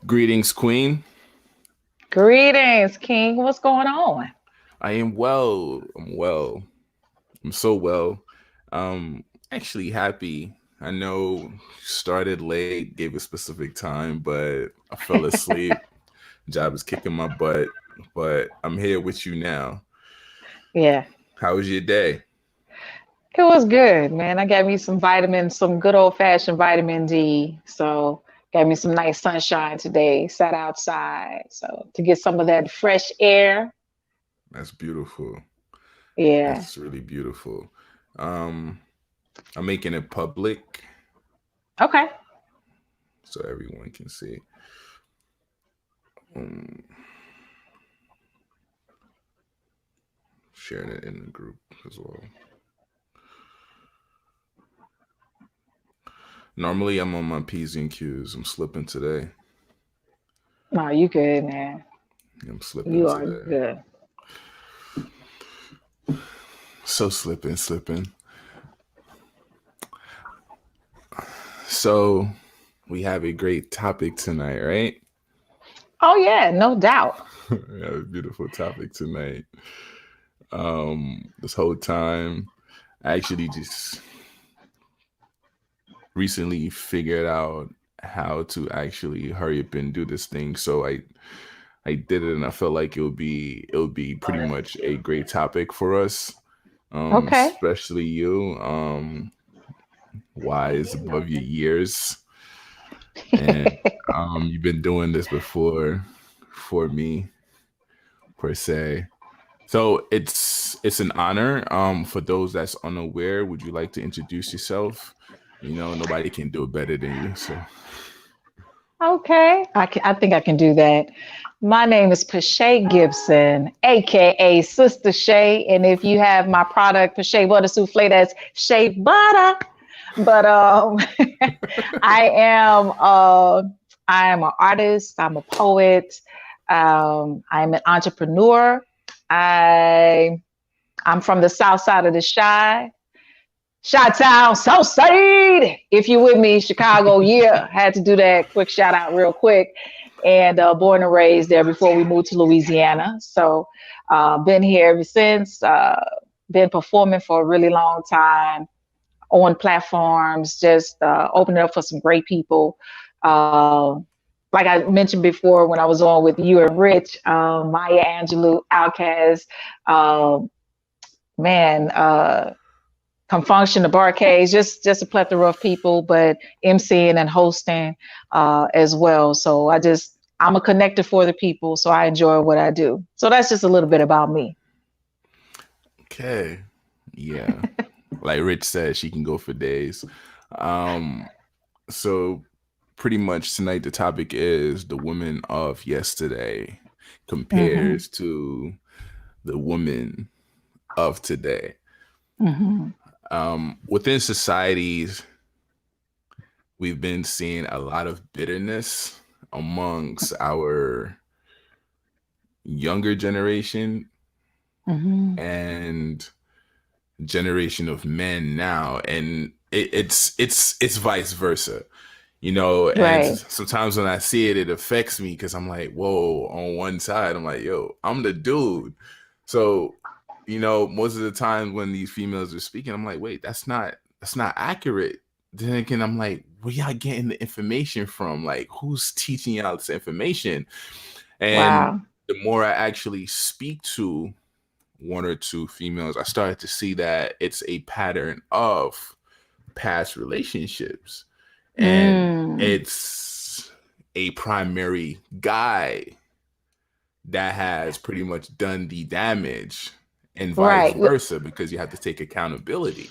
Greetings, Queen. Greetings, King. What's going on? I am well. I'm well. I'm so well. Actually happy. I know started late, gave a specific time, but I fell asleep. Job is kicking my butt, but I'm here with you now. Yeah, How was your day? it was good, man. I got me some vitamins, some good old fashioned vitamin D. So, got me some nice sunshine today. Sat outside. So, to get some of that fresh air. That's beautiful. Yeah. That's really beautiful. Um, I'm making it public Okay. so everyone can see. Um, Sharing it in the group as well. Normally, I'm on my P's and Q's. I'm slipping today. No, you good, man. I'm slipping You are today. good. So slipping. So we have a great topic tonight, right? Oh, yeah, no doubt. We have a beautiful topic tonight. This whole time, I actually just recently figured out how to actually hurry up and do this thing. So I did it, and I felt like it would be pretty much a great topic for us, Okay. especially you, wise above your years, and you've been doing this before for me per se. So it's an honor. For those that's unaware, would you like to introduce yourself? Nobody can do it better than you. So Okay. I think I can do that. My name is Pashay Gibson, aka Sister Shay. And if you have my product, Pashay Butter Souffle, that's Shea Butter. But I am I am an artist, I'm a poet, I'm an entrepreneur. I I'm from the south side of the Chi-Town, South Side. If you with me, Chicago, yeah. Had to do that quick shout out real quick. And born and raised there before we moved to Louisiana. So been here ever since. Been performing for a really long time on platforms, just opening up for some great people. Uh, like I mentioned before when I was on with you and Rich, Maya Angelou, Outkast, uh, man, Confunction, the Barcades, just a plethora of people, but emceeing and hosting as well. So I'm a connector for the people, so I enjoy what I do. So that's just a little bit about me. okay, yeah, like Rich said, she can go for days. Um, so pretty much tonight the topic is the women of yesterday Hmm. compares to the women of today. Hmm. Within societies, we've been seeing a lot of bitterness amongst our younger generation Hmm. and generation of men now, and it's vice versa. And Right. sometimes when I see it, it affects me because I'm like, whoa, on one side I'm like, yo, I'm the dude. So most of the time when these females are speaking, I'm like, wait, that's not accurate. Then again, I'm like, where y'all getting the information from? Like, who's teaching y'all this information? And Wow. the more I actually speak to one or two females, I started to see that it's a pattern of past relationships. And Mm. it's a primary guy that has pretty much done the damage, and vice Right. versa, because you have to take accountability.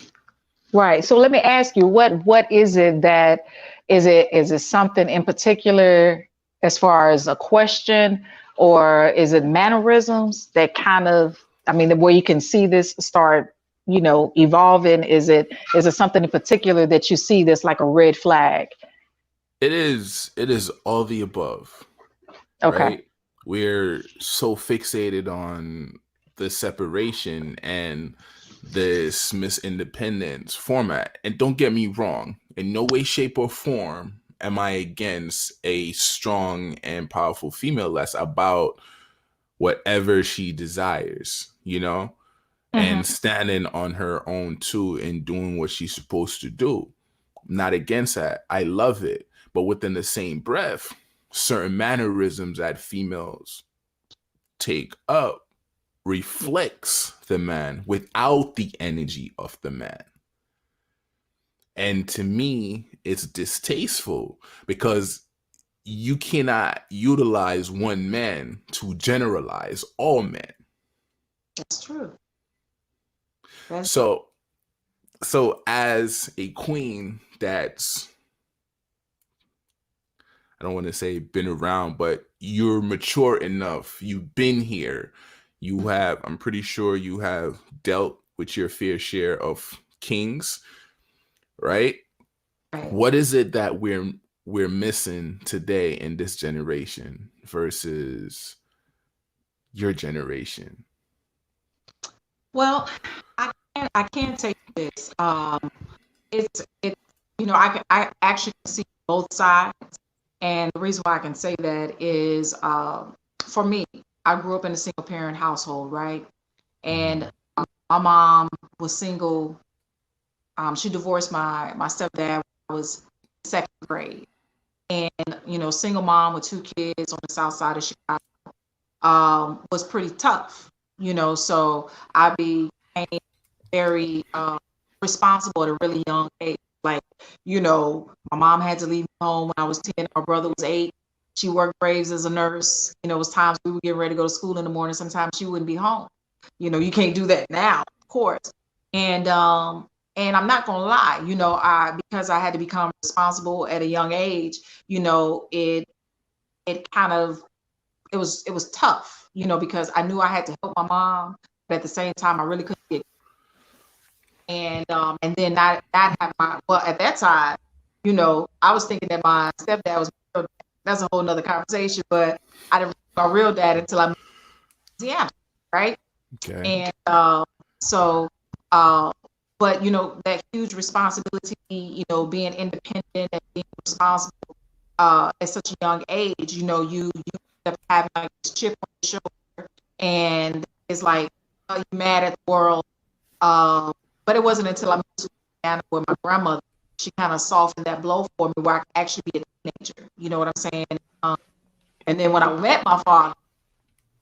Right. So let me ask you, what is it that is it something in particular as far as a question, or is it mannerisms that kind of, I mean, where you can see this start, evolving? Is it something in particular that you see that's like a red flag? It is all the above, Okay. right? We're so fixated on the separation and this Miss Independence format. And don't get me wrong, in no way, shape, or form am I against a strong and powerful female that's about whatever she desires, and Mm-hmm. standing on her own too and doing what she's supposed to do. Not against that. I love it. But within the same breath, certain mannerisms that females take up reflects the man without the energy of the man. And to me, it's distasteful because you cannot utilize one man to generalize all men. That's true. That's So as a queen that's, I don't want to say been around, but you're mature enough. You've been here. I'm pretty sure you have dealt with your fair share of kings, right? right. What is it that we're missing today in this generation versus your generation? Well, I can tell you this. It's I actually see both sides, and the reason why I can say that is for me, I grew up in a single parent household, right? And my mom was single. She divorced my stepdad when I was second grade, and single mom with 2 kids on the south side of Chicago was pretty tough. So I became very responsible at a really young age. Like, my mom had to leave me home when I was 10. My brother was 8. She worked graves as a nurse. It was times we would get ready to go to school in the morning. Sometimes she wouldn't be home. You can't do that now, of course. And I'm not gonna lie, because I had to become responsible at a young age, it kind of it was tough, because I knew I had to help my mom, but at the same time I really couldn't get, and then not have at that time, I was thinking that my stepdad was my real dad. That's a whole nother conversation, but I didn't know my real dad until I moved to Louisiana, right? Okay. And so but that huge responsibility, being independent and being responsible at such a young age, you end up having like this chip on your shoulder, and it's like, oh, you're mad at the world. But it wasn't until I moved to Louisiana with my grandmother, she kind of softened that blow for me, where I could actually be a teenager. You know what I'm saying? And then when I met my father,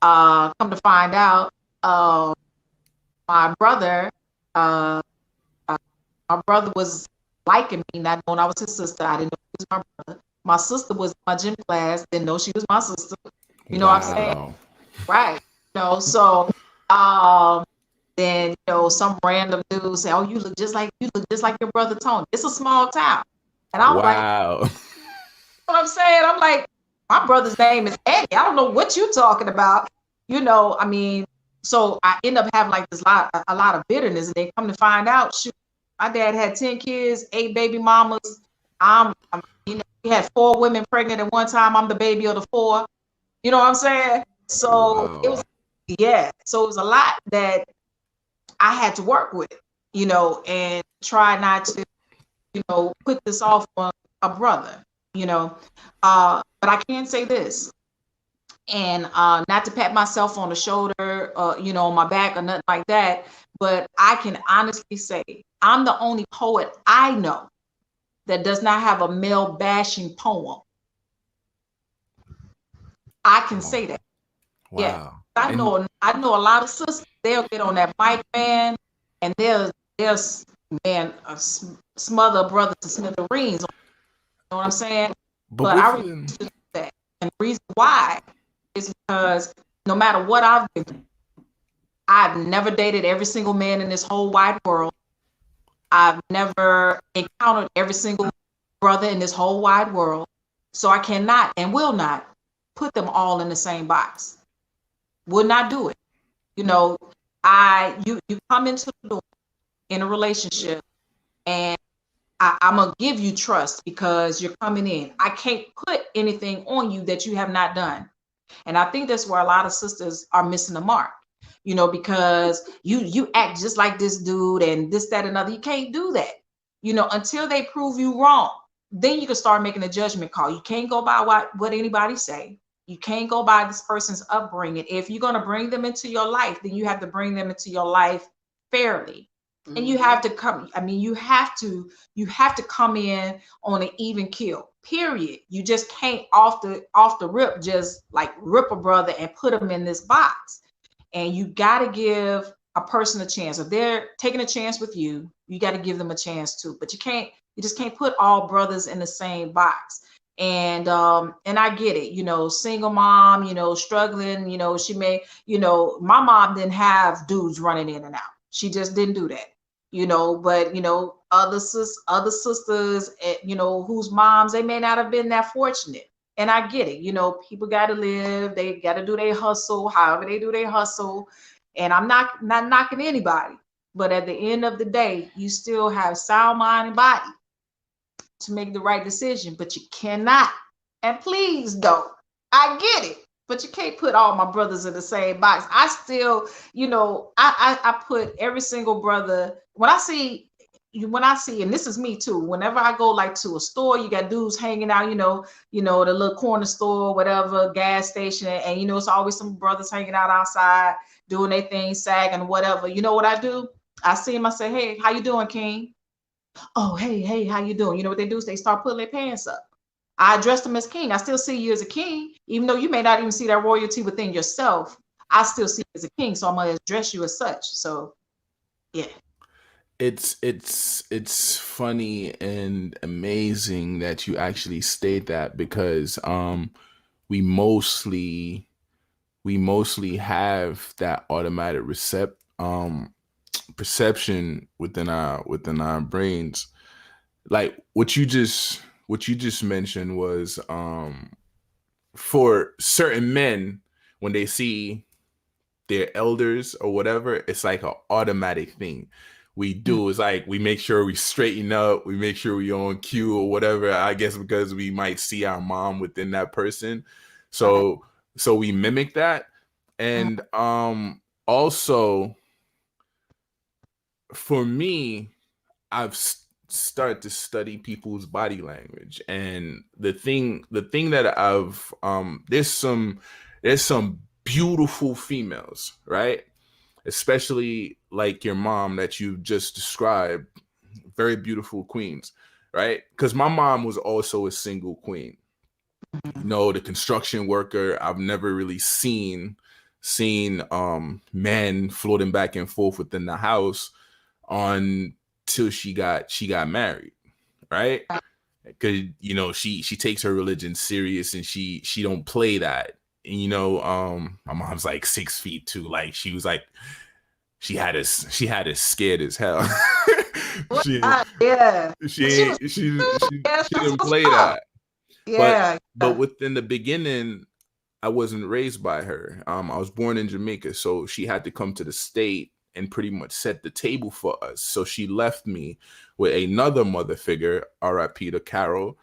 come to find out, my brother, uh, my brother was liking me, not knowing I was his sister. I didn't know he was my brother. My sister was in my gym class, didn't know she was my sister. You know what I'm saying? Right. So then some random dude say, "Oh, you look just like your brother Tony." It's a small town, and I was like, "What I'm saying?" I'm like, "My brother's name is Eddie. I don't know what you're talking about." I mean, so I end up having like a lot of bitterness, and they come to find out, shoot, my dad had 10 kids, 8 baby mamas. He had 4 women pregnant at one time. I'm the baby of the 4. You know what I'm saying? So it was, yeah. So it was a lot that I had to work with, and try not to, put this off on a brother, but I can say this, and not to pat myself on the shoulder, on my back or nothing like that, but I can honestly say I'm the only poet I know that does not have a male bashing poem. I can say that. Wow. Yeah. I know a lot of sisters, they'll get on that mic, man, and they'll smother a brother to smithereens. You know what I'm saying? But I refuse to do that. And the reason why is because no matter what I've been through, I've never dated every single man in this whole wide world. I've never encountered every single brother in this whole wide world. So I cannot and will not put them all in the same box. Would not do it. You come into the door in a relationship, and I'm gonna give you trust because you're coming in. I can't put anything on you that you have not done. And I think that's where a lot of sisters are missing the mark, because you act just like this dude and this, that, and other. You can't do that, until they prove you wrong. then you can start making a judgment call. You can't go by what anybody say. You can't go by this person's upbringing. If you're going to bring them into your life, then you have to bring them into your life fairly. And you have to come, I mean, you have to come in on an even keel, period. You just can't off the rip just like rip a brother and put them in this box. And you got to give a person a chance. If they're taking a chance with you, you got to give them a chance too. But you just can't put all brothers in the same box. And I get it, you know, single mom, you know, struggling, you know, she may, you know, my mom didn't have dudes running in and out. She just didn't do that, you know, but, you know, other sisters, you know, whose moms, they may not have been that fortunate. And I get it, you know, people got to live, they got to do their hustle, however they do their hustle. And I'm not knocking anybody, but at the end of the day, you still have sound mind and body to make the right decision, but you cannot, and please don't. I get it, but you can't put all my brothers in the same box. I still, you know, I put every single brother, when I see, and this is me too, whenever I go like to a store, you got dudes hanging out, you know, the little corner store, whatever, gas station, and you know, it's always some brothers hanging out outside doing their thing, sagging, whatever. You know what I do? I see him, I say, hey, how you doing, King? Oh, hey, how you doing? You know what they do is they start putting their pants up. I address them as king. I still see you as a king, even though you may not even see that royalty within yourself. I still see you as a king, so I'm gonna address you as such. So, yeah. It's funny and amazing that you actually state that, because we mostly have that automatic perception within our brains. Like what you just mentioned was, for certain men, when they see their elders or whatever, it's like an automatic thing we do. Is like we make sure we straighten up, we make sure we on cue or whatever, I guess because we might see our mom within that person, so we mimic that. And also for me, I've started to study people's body language, and the thing that I've there's some beautiful females, right? Especially like your mom that you just described, very beautiful queens, right? Because my mom was also a single queen. You know, the construction worker. I've never really seen men floating back and forth within the house until she got married, right? Because you know she takes her religion serious, and she don't play that. And you know, my mom's like 6 feet too. Like she was like, she had us scared as hell. she Yeah. she didn't play that. Yeah. But within the beginning, I wasn't raised by her. I was born in Jamaica, so she had to come to the state and pretty much set the table for us. So she left me with another mother figure, R.I.P. to Carol.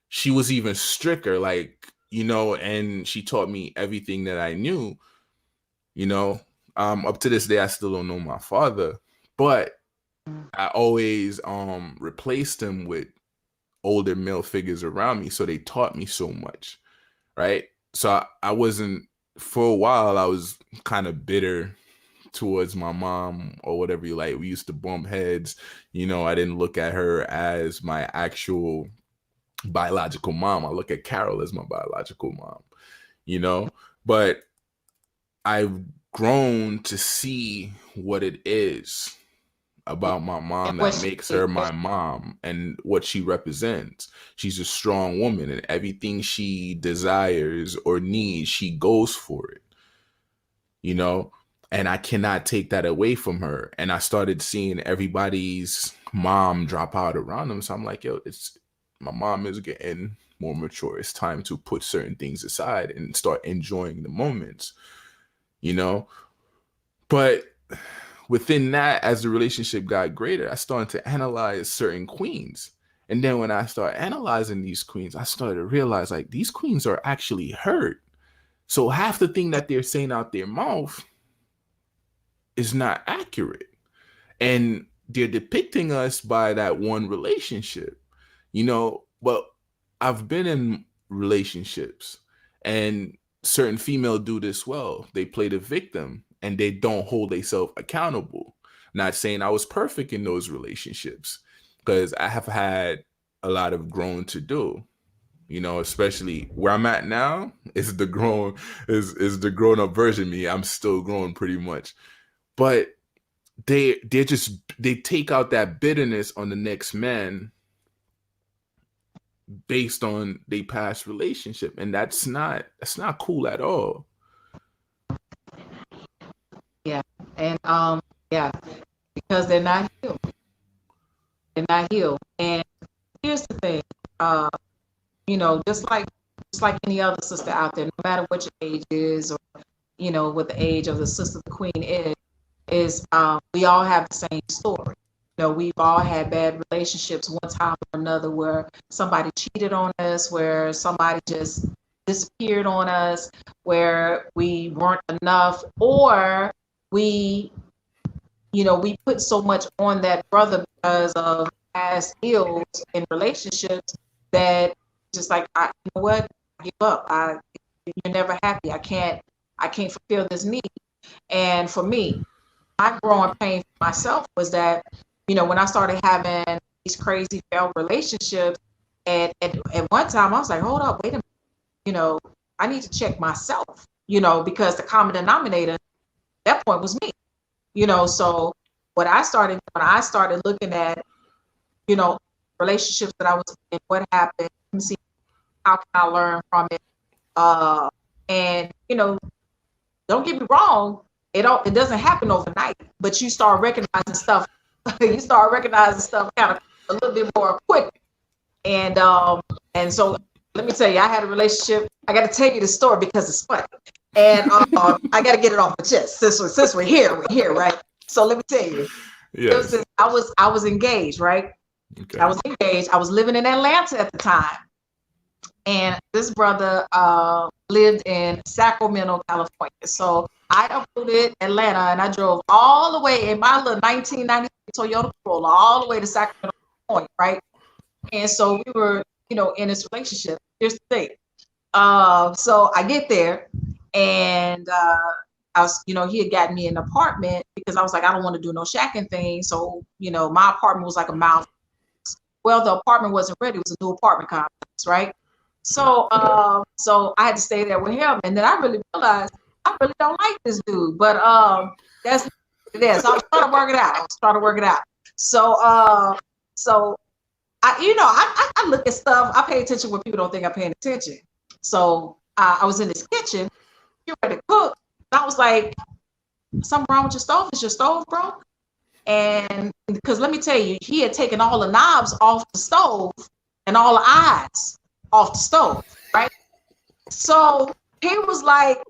She was even stricter, like, you know, and she taught me everything that I knew, you know. Up to this day, I still don't know my father, but I always replaced him with older male figures around me, so they taught me so much, right? So I wasn't, for a while, I was kind of bitter towards my mom or whatever you like. We used to bump heads. You know, I didn't look at her as my actual biological mom. I look at Carol as my biological mom, you know, but I've grown to see what it is about my mom that makes her my mom and what she represents. She's a strong woman, and everything she desires or needs, she goes for it, you know, and I cannot take that away from her. And I started seeing everybody's mom drop out around them. So I'm like, yo, my mom is getting more mature. It's time to put certain things aside and start enjoying the moments, you know. But within that, as the relationship got greater, I started to analyze certain queens. And then when I started analyzing these queens, I started to realize, like, these queens are actually hurt. So half the thing that they're saying out their mouth is not accurate. And they're depicting us by that one relationship. You know, Well, I've been in relationships, and certain female do this well. They play the victim and they don't hold themselves accountable. Not saying I was perfect in those relationships, because I have had a lot of growing to do. You know, especially where I'm at now is the grown up version of me. I'm still growing pretty much, but they take out that bitterness on the next man based on their past relationship, and that's not cool at all. Yeah. And yeah, because they're not healed. They're not healed. And here's the thing, uh, just like any other sister out there, no matter what your age is, or what the age of the sister, the queen is we all have the same story. We've all had bad relationships one time or another, where somebody cheated on us, where somebody just disappeared on us, where we weren't enough, or we we put so much on that brother because of past ills in relationships, that just like, you know what, I give up. You're never happy. I can't fulfill this need. And for me, my growing pain for myself was that, when I started having these crazy failed relationships, and at one time I was like, hold up, wait a minute, I need to check myself, because the common denominator at that point was me. So when I started looking at, relationships that I was in, what happened, let me see, how can I learn from it? And don't get me wrong, it doesn't happen overnight, but you start recognizing stuff. You start recognizing stuff kind of a little bit more quick. And so let me tell you, I had a relationship. I got to tell you the story because it's funny, and I got to get it off my chest. Since we're here, right? So let me tell you, Yes. I was engaged, right? Okay. I was engaged. I was living in Atlanta at the time, and this brother lived in Sacramento, California. So I uprooted Atlanta, and I drove all the way in my little 1990 Toyota Corolla all the way to Sacramento, California, right? And so we were, in this relationship. Here's the thing. So I get there, and I was, he had gotten me an apartment because I was like, I don't want to do no shacking thing. So, my apartment was like a mile. Well, the apartment wasn't ready. It was a new apartment complex, right? So, so I had to stay there with him, and then I really realized I really don't like this dude. But that's what it is. So I was trying to work it out. So, so I look at stuff. I pay attention when people don't think I'm paying attention. So I was in this kitchen, getting ready to cook. And I was like, something wrong with your stove? Is your stove broke? And because let me tell you, he had taken all the knobs off the stove and all the eyes off the stove, right? So he was like,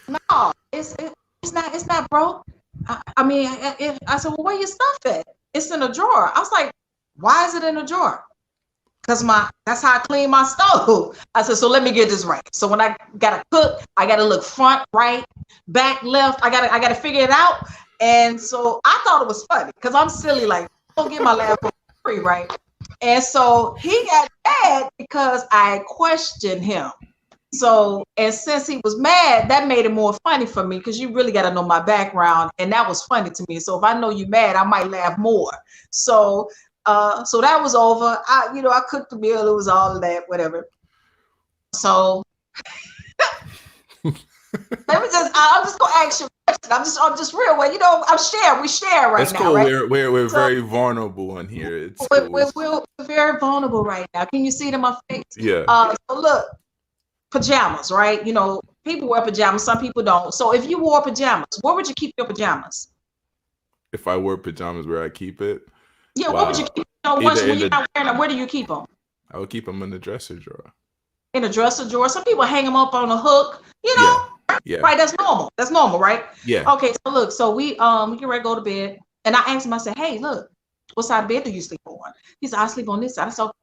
no, it's not broke. I said, well, where your stuff at? It's in a drawer. I was like, why is it in a drawer? Because that's how I clean my stove. I said, so let me get this right. So when I gotta cook, I gotta look front, right, back, left. I gotta figure it out. And so I thought it was funny because I'm silly, like, don't get my laugh for free, right? And so he got mad because I questioned him. So, and since he was mad, that made it more funny for me because you really got to know my background, and that was funny to me. So if I know you mad, I might laugh more. So so that was over. I cooked the meal. It was all of that, whatever. So I'm just gonna ask you a question. I'm just real. Well, we share right That's now, cool. right? We're So very vulnerable in here. It's we're, cool. we're, we're very vulnerable right now. Can you see it in my face? Yeah. So look, pajamas, right? People wear pajamas. Some people don't. So if you wore pajamas, where would you keep your pajamas? If I wear pajamas, where I keep it? Yeah, Wow. what would you keep? Either When you're not wearing them, where do you keep them? I would keep them in the dresser drawer. In a dresser drawer. Some people hang them up on a hook. Yeah. Right? That's normal. That's normal, right? Yeah. Okay. So look. So we get ready to go to bed, and I asked him. I said, "Hey, look, what side of bed do you sleep on?" He said, "I sleep on this side." I said, "Okay,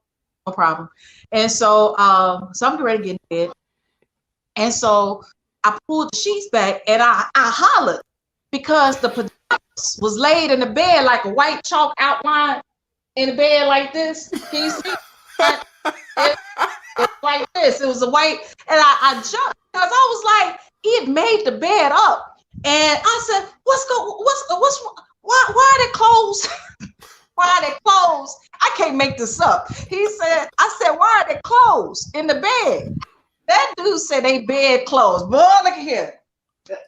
no problem." And so so I'm getting ready to get in bed, and so I pulled the sheets back, and I hollered because the pajamas was laid in the bed like a white chalk outline in the bed like this. Can you see? It was like this. It was a white, and I jumped because I was like, he had made the bed up, and I said, why are they closed? Why are they closed? I can't make this up. I said, why are they closed in the bed? That dude said they bed closed. Boy, look at here.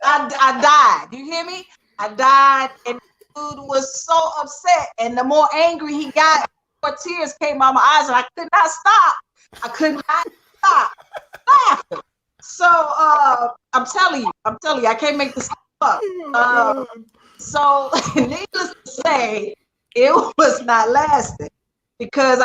I died. You hear me? I died, and the dude was so upset. And the more angry he got, the more tears came out my eyes, and I could not stop. I could not stop laughing. So I'm telling you, I can't make this up. So needless to say, it was not lasting because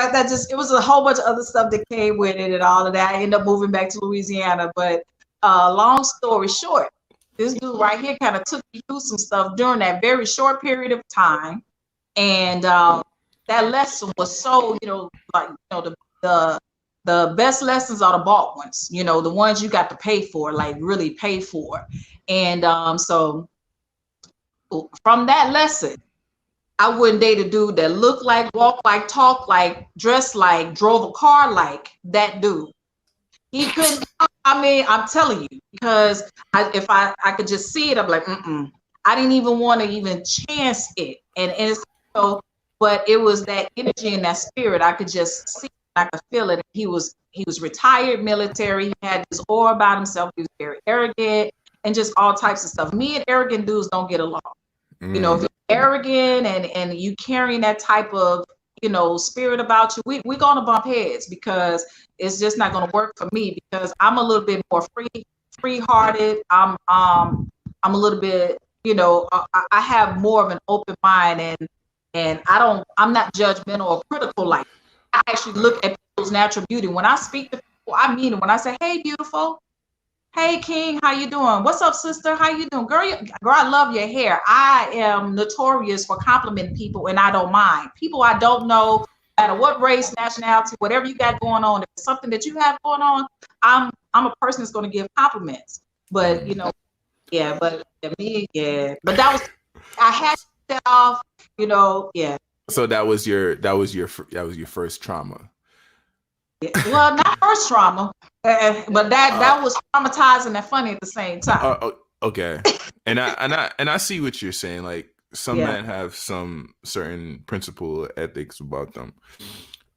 it was a whole bunch of other stuff that came with it and all of that. I ended up moving back to Louisiana, but long story short, this dude right here kind of took me through some stuff during that very short period of time. And that lesson was so, the best lessons are the bought ones, the ones you got to pay for, like really pay for. And so from that lesson, I wouldn't date a dude that looked like, walked like, talked like, dressed like, drove a car like that dude. He couldn't. I mean, I'm telling you, because if I could just see it, I'm like, I didn't even want to even chance it. And it's but it was that energy and that spirit. I could just see it, I could feel it. He was retired military. He had this aura about himself. He was very arrogant and just all types of stuff. Me and arrogant dudes don't get along. If you're arrogant and you carrying that type of, spirit about you, we're going to bump heads because it's just not going to work for me because I'm a little bit more free-hearted. I'm a little bit, I have more of an open mind and I'm not judgmental or critical like that. I actually look at people's natural beauty. When I speak to people, I mean it. When I say, hey, beautiful. Hey, King, how you doing? What's up, sister? How you doing? Girl, I love your hair. I am notorious for complimenting people, and I don't mind. People I don't know, no matter what race, nationality, whatever you got going on, if it's something that you have going on, I'm a person that's going to give compliments. But, but that was, I had to set off, yeah. So that was your first trauma. Well, not first trauma, but that was traumatizing and funny at the same time. Okay, and I see what you're saying. Like some men have some certain principle ethics about them.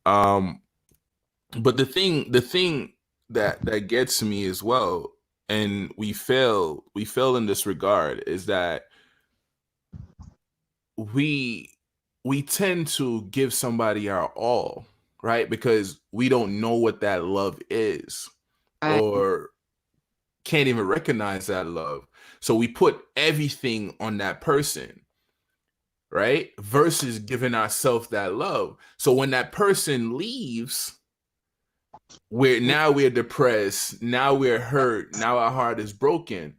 But the thing that gets me as well, and we fail in this regard, is that we tend to give somebody our all. Right? Because we don't know what that love is or can't even recognize that love. So we put everything on that person, right? Versus giving ourselves that love. So when that person leaves, we're depressed. Now we're hurt. Now our heart is broken.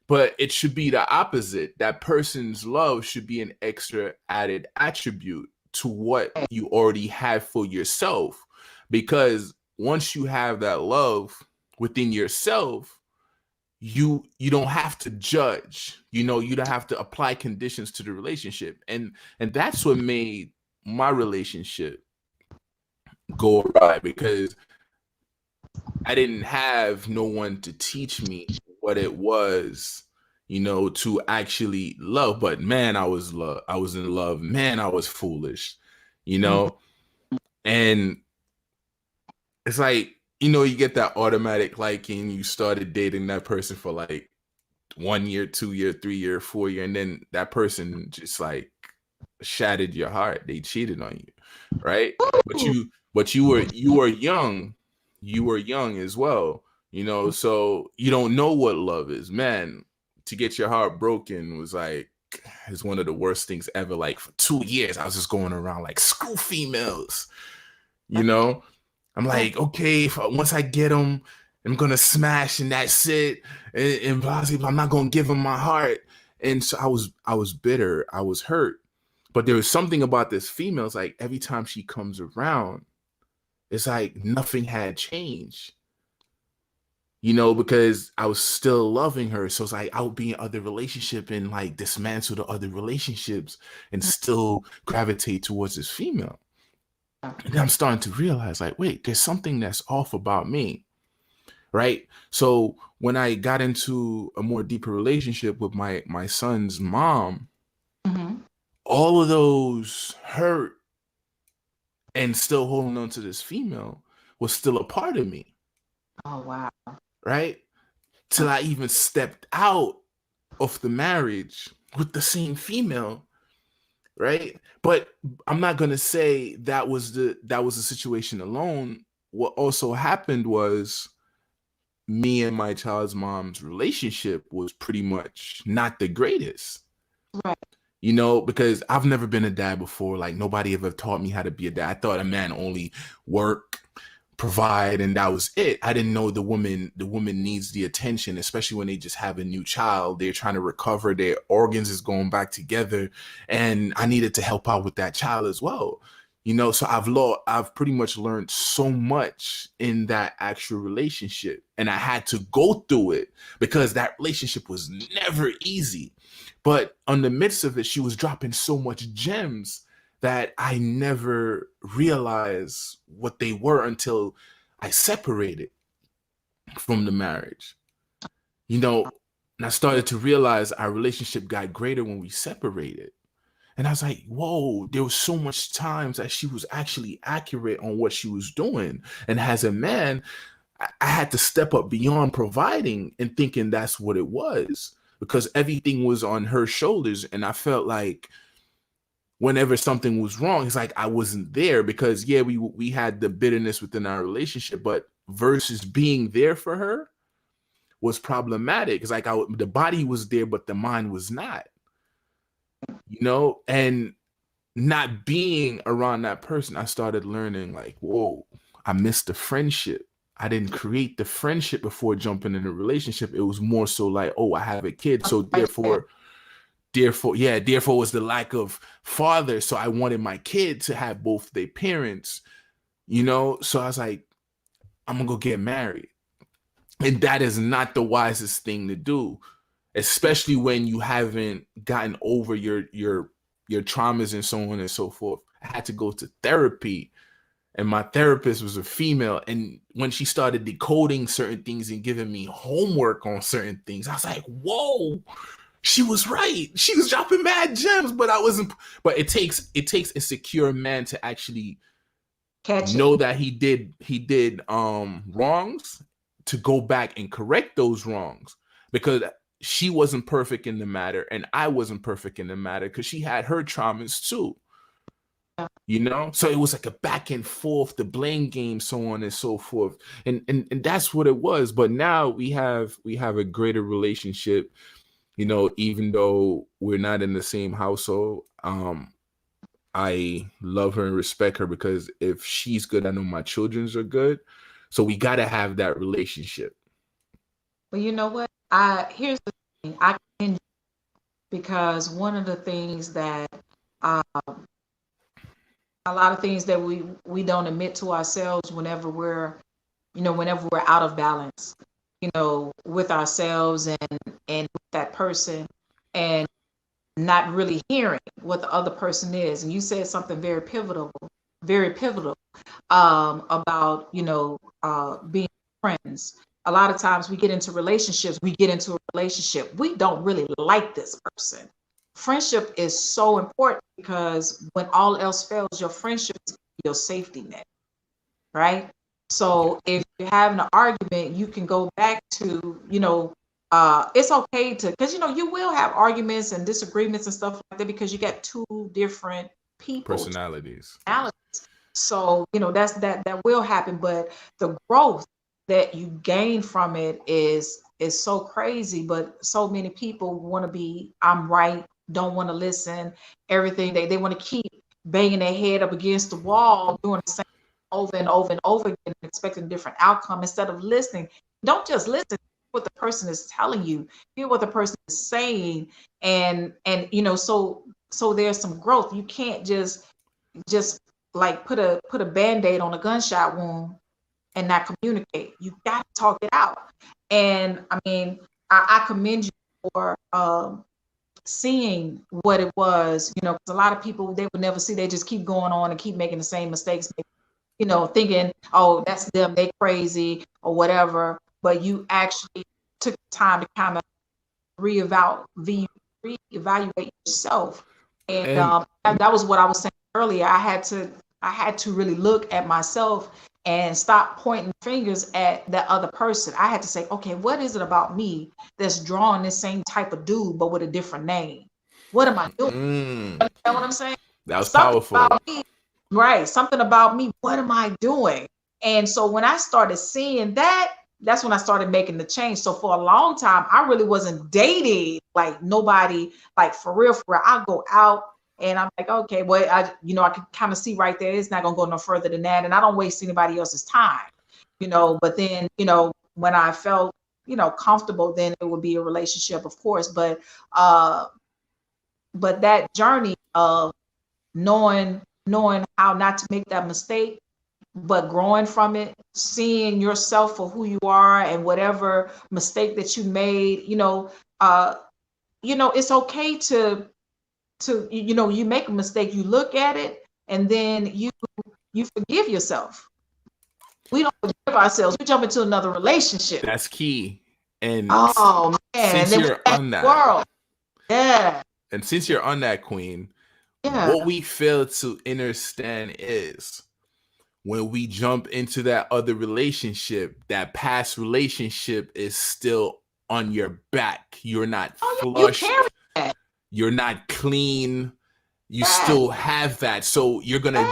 But it should be the opposite. That person's love should be an extra added attribute to what you already have for yourself, because once you have that love within yourself, you don't have to judge, you don't have to apply conditions to the relationship, and that's what made my relationship go awry, because I didn't have no one to teach me what it was to actually love. But man, I was in love. Man, I was foolish, and it's like, you get that automatic liking. You started dating that person for like 1 year, 2 year, 3 year, 4 year, and then that person just like shattered your heart. They cheated on you, right? But you were young. You were young as well, so you don't know what love is. Man, to get your heart broken was like, it's one of the worst things ever. Like for 2 years, I was just going around like, screw females, I'm like, okay, once I get them, I'm going to smash and that's it. And possibly I'm not going to give them my heart. And so I was bitter. I was hurt. But there was something about this female. It's like every time she comes around, it's like nothing had changed. Because I was still loving her. So it's like I would be in other relationship and like dismantle the other relationships and still gravitate towards this female. And I'm starting to realize, like, wait, there's something that's off about me, right? So when I got into a more deeper relationship with my son's mom, Mm-hmm. all of those hurt and still holding on to this female was still a part of me, Oh, wow. right? Till I even stepped out of the marriage with the same female, right? But I'm not gonna say that was the situation alone. What also happened was me and my child's mom's relationship was pretty much not the greatest. Right. Because I've never been a dad before. Like, nobody ever taught me how to be a dad. I thought a man only work, provide, and that was it. I didn't know the woman needs the attention, especially when they just have a new child. They're trying to recover, their organs is going back together, and I needed to help out with that child as well. So I've pretty much learned so much in that actual relationship, and I had to go through it because that relationship was never easy. But on the midst of it, she was dropping so much gems that I never realized what they were until I separated from the marriage. And I started to realize our relationship got greater when we separated. And I was like, whoa, there was so much times that she was actually accurate on what she was doing. And as a man, I had to step up beyond providing and thinking that's what it was, because everything was on her shoulders. And I felt like whenever something was wrong, it's like I wasn't there, because yeah, we had the bitterness within our relationship, but versus being there for her was problematic. It's like the body was there, but the mind was not, and not being around that person, I started learning, like, whoa, I missed the friendship. I didn't create the friendship before jumping in a relationship. It was more so like, oh, I have a kid, so Right there. therefore was the lack of father. So I wanted my kid to have both their parents, So I was like, I'm gonna go get married. And that is not the wisest thing to do, especially when you haven't gotten over your traumas and so on and so forth. I had to go to therapy, and my therapist was a female. And when she started decoding certain things and giving me homework on certain things, I was like, whoa, she was right. She was dropping mad gems, but I wasn't. But it takes a secure man to actually Catch it. know that he did wrongs, to go back and correct those wrongs, because she wasn't perfect in the matter and I wasn't perfect in the matter, because she had her traumas too. So it was like a back and forth, the blame game, so on and so forth. And that's what it was. But now we have a greater relationship, even though we're not in the same household. I love her and respect her, because if she's good, I know my children's are good. So we got to have that relationship. Well, you know what? Here's the thing. I commend you, because one of the things that uh, a lot of things that we don't admit to ourselves whenever we're out of balance, with ourselves and with that person, and not really hearing what the other person is. And you said something very pivotal, about being friends. A lot of times we get into a relationship, we don't really like this person. Friendship is so important, because when all else fails, your friendship is your safety net, right? So if you're having an argument, you can go back to, it's okay to, because you will have arguments and disagreements and stuff like that, because you got two different people, Personalities. personalities. So, that will happen, but the growth that you gain from it is so crazy. But so many people want to be, I'm right, don't want to listen, everything they want to keep banging their head up against the wall, doing the same over and over and over again, expecting a different outcome instead of listening. Don't just listen, hear what the person is telling you, hear what the person is saying, and so there's some growth. You can't just like put a band-aid on a gunshot wound and not communicate. You got to talk it out. And I mean, I commend you seeing what it was, you know, because a lot of people, they would never see, they just keep going on and keep making the same mistakes, you know, thinking, oh, that's them, they crazy or whatever. But you actually took time to kind of reevaluate yourself. And And that was what I was saying earlier. I had to really look at myself and stop pointing fingers at that other person. I had to say, okay, what is it about me that's drawing this same type of dude, but with a different name? What am I doing? You know what I'm saying? that was Something powerful. about me, right? Something about me. What am I doing? And so when I started seeing that, that's when I started making the change. So for a long time, I really wasn't dating like nobody, like for real, for real. I go out and I'm like, okay, well, I can kind of see right there, it's not gonna go no further than that. And I don't waste anybody else's time, but then, when I felt, comfortable, then it would be a relationship, of course. But that journey of knowing how not to make that mistake, but growing from it, seeing yourself for who you are and whatever mistake that you made, it's okay to you make a mistake, you look at it, and then you forgive yourself. We don't forgive ourselves. We jump into another relationship. That's key. And oh man, since and you're on that world. Yeah. And since you're on that, Queen, Yeah. what we fail to understand is when we jump into that other relationship, that past relationship is still on your back. You're not flushed. You're not clean. You still have that. So you're gonna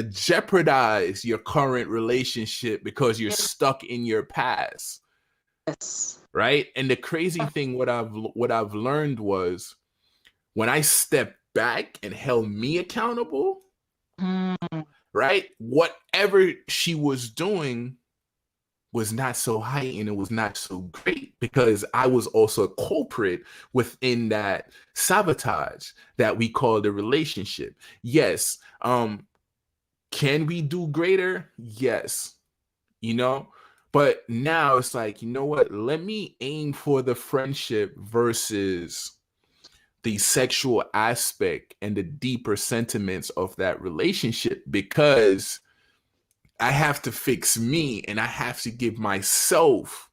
jeopardize your current relationship because you're stuck in your past. Yes. Right? And the crazy thing, what I've learned was when I stepped back and held me accountable, right? Whatever she was doing was not so heightened. It was not so great because I was also a culprit within that sabotage that we call the relationship. Yes. Can we do greater? Yes. But now it's like, you know what? Let me aim for the friendship versus the sexual aspect and the deeper sentiments of that relationship, because I have to fix me and I have to give myself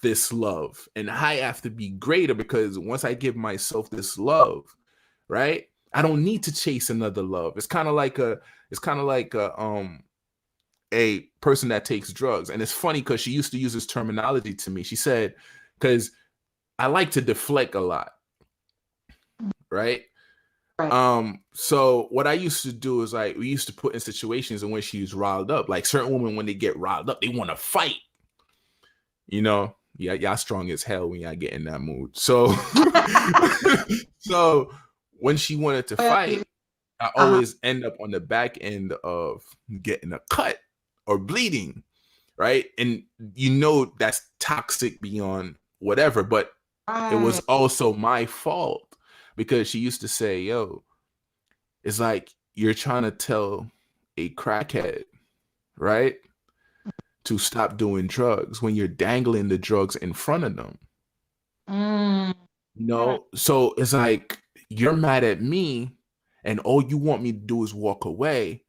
this love, and I have to be greater, because once I give myself this love, right, I don't need to chase another love. It's kind of like a person that takes drugs. And it's funny because she used to use this terminology to me. She said, because I like to deflect a lot. Right. So what I used to do is we used to put in situations in which she was riled up. Like certain women, when they get riled up, they want to fight. Y'all strong as hell when y'all get in that mood. So, so when she wanted to fight, I always end up on the back end of getting a cut or bleeding, right? And that's toxic beyond whatever, but it was also my fault. Because she used to say, yo, it's like you're trying to tell a crackhead, right, to stop doing drugs when you're dangling the drugs in front of them. So it's like you're mad at me and all you want me to do is walk away,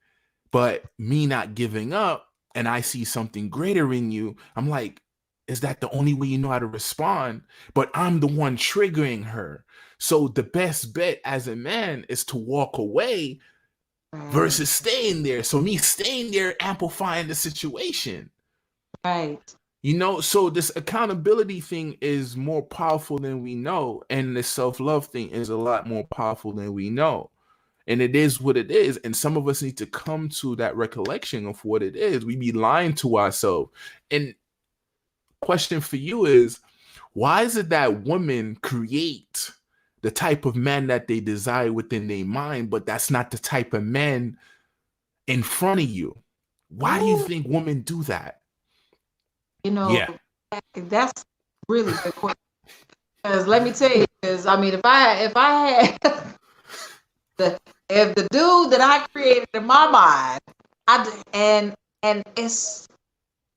but me not giving up and I see something greater in you. I'm like, is that the only way you know how to respond? But I'm the one triggering her. So the best bet as a man is to walk away versus staying there. So me staying there amplifying the situation. Right. So this accountability thing is more powerful than we know. And the self-love thing is a lot more powerful than we know. And it is what it is. And some of us need to come to that recollection of what it is. We be lying to ourselves. And question for you is, why is it that women create the type of man that they desire within their mind, but that's not the type of man in front of you? Why do you think women do that? That's really good question. Because let me tell you, because I mean, if I had if the dude that I created in my mind,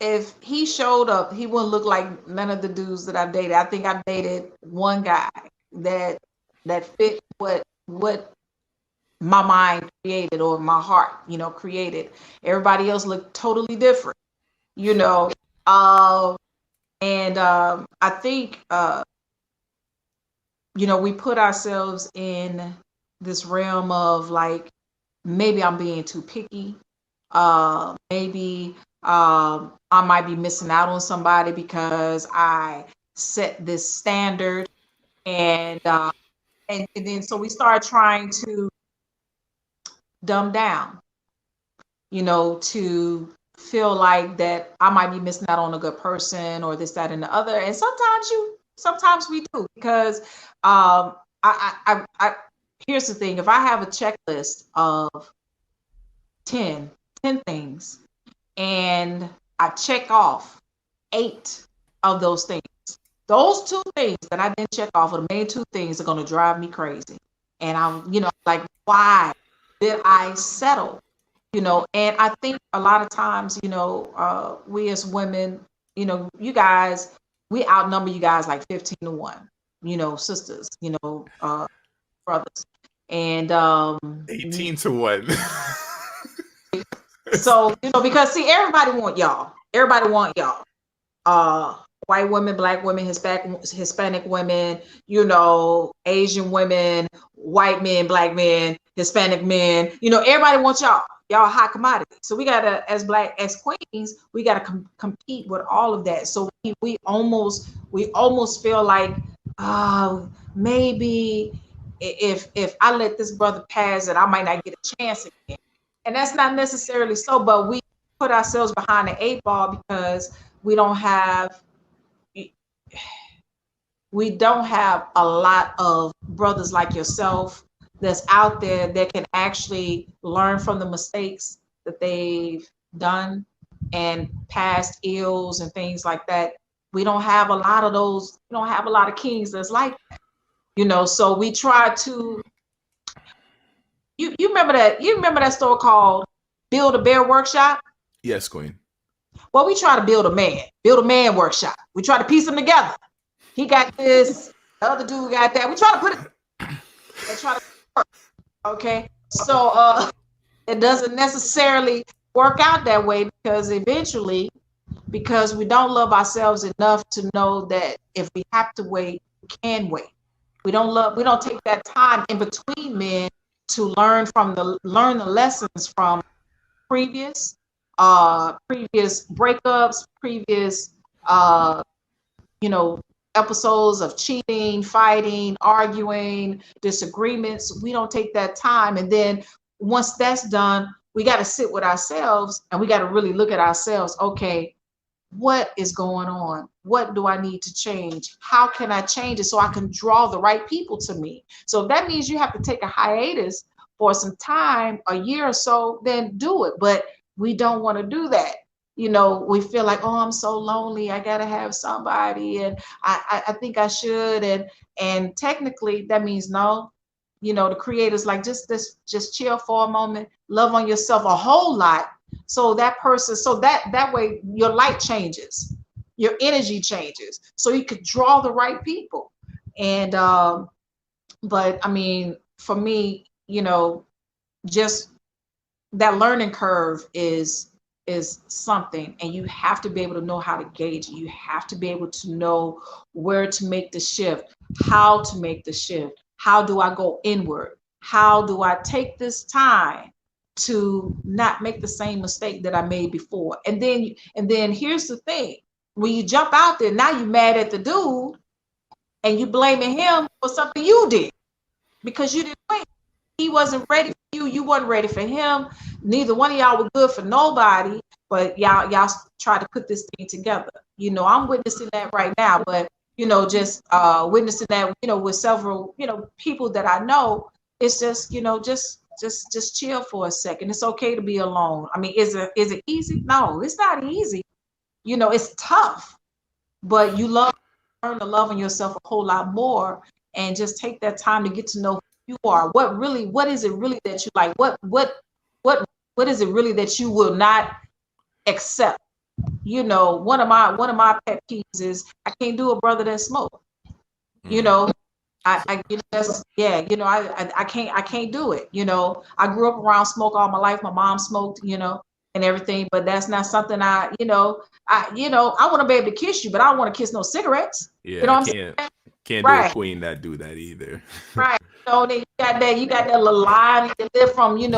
if he showed up, he wouldn't look like none of the dudes that I dated. I think I dated one guy that that fit what my mind created or my heart, created. Everybody else looked totally different, you know. Um, and I think we put ourselves in this realm of like, maybe I'm being too picky. Maybe I might be missing out on somebody because I set this standard, and then so we start trying to dumb down, to feel like that I might be missing out on a good person or this, that, and the other. And sometimes we do, because I here's the thing: if I have a checklist of 10 things, and I check off 8 of those things, those 2 things that I didn't check off, or the main 2 things, are going to drive me crazy. And I'm, like, why did I settle? And I think a lot of times, we as women, you guys, we outnumber you guys like 15-1, sisters, brothers. And 18-1. so, because see, everybody want y'all. Everybody want y'all. White women, black women, Hispanic women, Asian women, white men, black men, Hispanic men, everybody wants y'all. Y'all hot commodity. So we gotta, as queens, we gotta compete with all of that. So we almost feel like, maybe if I let this brother pass, that I might not get a chance again. And that's not necessarily so, but we put ourselves behind the 8 ball because we don't have a lot of brothers like yourself that's out there that can actually learn from the mistakes that they've done and past ills and things like that. We don't have a lot of those. We don't have a lot of kings that's like that, so we try to. You remember that store called Build a Bear Workshop? Yes, Queen. Well, we try to build a man workshop. We try to piece them together. He got this, the other dude got that. We try to put it and try to work. Okay. So it doesn't necessarily work out that way, because eventually, because we don't love ourselves enough to know that if we have to wait, we can wait. We don't take that time in between men to learn the lessons from previous breakups, previous episodes of cheating, fighting, arguing, disagreements. We don't take that time. And then once that's done, we got to sit with ourselves and we got to really look at ourselves. Okay, what is going on? What do I need to change? How can I change it so I can draw the right people to me? So if that means you have to take a hiatus for some time, a year or so, then do it. But we don't want to do that. We feel like, oh, I'm so lonely. I got to have somebody, and I think I should. And technically that means no. The creator's like, just chill for a moment, love on yourself a whole lot. So that way your light changes, your energy changes, so you could draw the right people. And but I mean, for me, just that learning curve is something, and you have to be able to know how to gauge it. You have to be able to know where to make the shift, how to make the shift. How do I go inward? How do I take this time to not make the same mistake that I made before? And then here's the thing: when you jump out there, now you're mad at the dude and you blaming him for something you did because you didn't wait. He wasn't ready for you. You wasn't ready for him. Neither one of y'all were good for nobody, but y'all try to put this thing together. I'm witnessing that right now, but just witnessing that, with several, people that I know. It's just, just chill for a second. It's okay to be alone. I mean, is it easy? No, it's not easy. It's tough, but learn to love on yourself a whole lot more, and just take that time to get to know who you are. What is it really that you like? What is it really that you will not accept? One of my pet peeves is I can't do a brother that smoke. you know, that's, yeah, you know, I can't do it. You know, I grew up around smoke all my life. My mom smoked, you know, and everything, but that's not something I want to be able to kiss you, but I don't want to kiss no cigarettes. You Yeah, know I what I'm saying? can't do a Right, queen that do that either. right. You know, then you got that little line you live from, Yeah.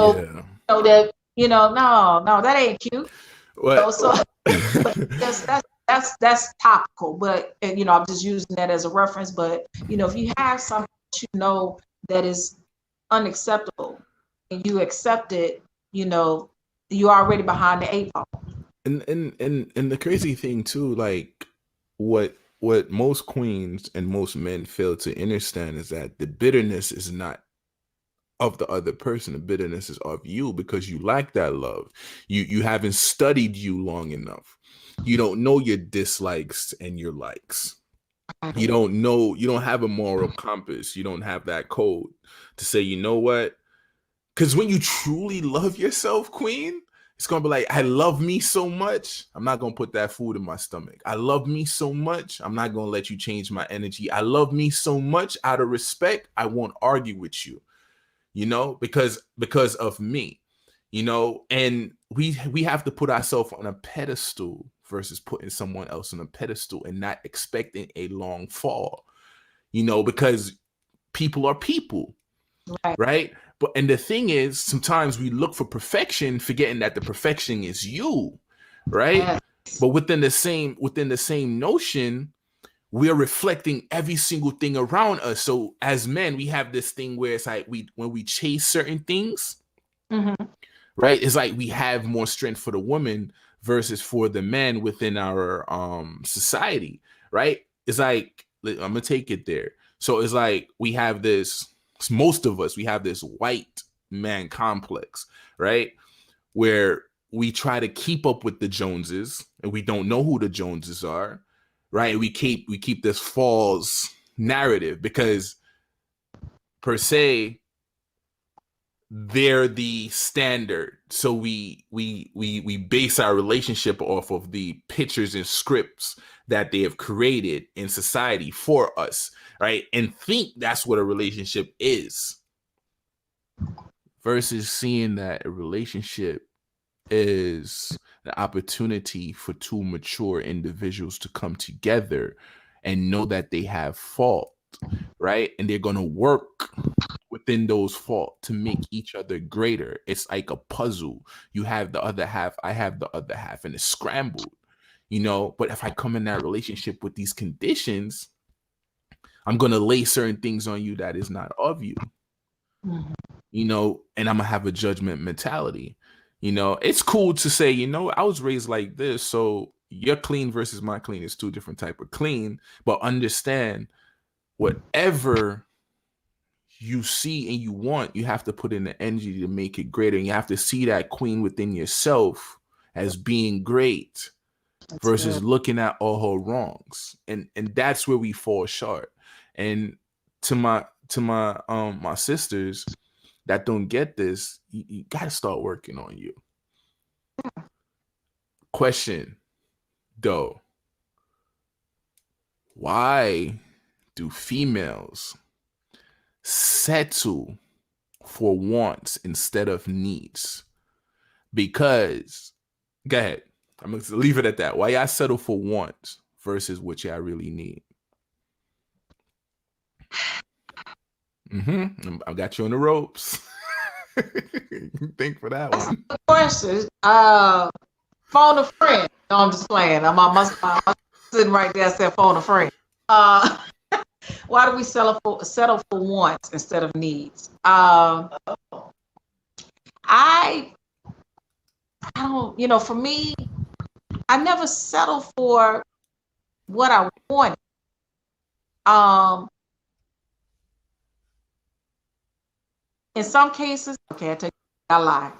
that, no, that ain't cute. What? So that's topical, but I'm just using that as a reference. But if you have something that that is unacceptable and you accept it, you're already behind the eight ball. And the crazy thing too, like what most queens and most men fail to understand is that the bitterness is not of the other person. The bitterness is of you because you lack that love. You haven't studied you long enough. You don't know your dislikes and your likes. You don't know, you don't have a moral compass. You don't have that code to say, you know what? Because when you truly love yourself, queen, it's gonna be like, I love me so much. I'm not gonna put that food in my stomach. I love me so much. I'm not gonna let you change my energy. I love me so much. Out of respect, I won't argue with you. Because of me. And we have to put ourselves on a pedestal versus putting someone else on a pedestal and not expecting a long fall. Because people are people, Right. right? And the thing is, sometimes we look for perfection, forgetting that the perfection is you, right? Yes. But within the same notion, we're reflecting every single thing around us. So as men, we have this thing where it's like when we chase certain things, Mm-hmm. right? It's like we have more strength for the woman versus for the men within our society, right? It's like, I'm gonna take it there. So it's like we have this, most of us, we have this white man complex, right? Where we try to keep up with the Joneses and we don't know who the Joneses are, right? We keep this false narrative because per se they're the standard. So we base our relationship off of the pictures and scripts that they have created in society for us, right? And think that's what a relationship is versus seeing that a relationship is the opportunity for two mature individuals to come together and know that they have fault, right? And they're going to work within those fault to make each other greater. It's like a puzzle. You have the other half, I have the other half, and it's scrambled, But if I come in that relationship with these conditions, I'm going to lay certain things on you that is not of you. Mm-hmm. And I'm gonna have a judgment mentality. It's cool to say, I was raised like this, so your clean versus my clean is two different type of clean, but understand whatever you see and you want, you have to put in the energy to make it greater. And you have to see that queen within yourself as being great versus looking at all her wrongs. And that's where we fall short. And to my sisters that don't get this, you got to start working on you. Question, though. Why do females settle for wants instead of needs? Because, go ahead. I'm going to leave it at that. Why y'all settle for wants versus what y'all really need? I got you on the ropes. Think for that one. Good question. Phone a friend. No, I'm just playing. I'm sitting right there. I said phone a friend. Why do we settle for wants instead of needs? I don't. For me, I never settle for what I wanted. In some cases, okay, I tell you, I lie.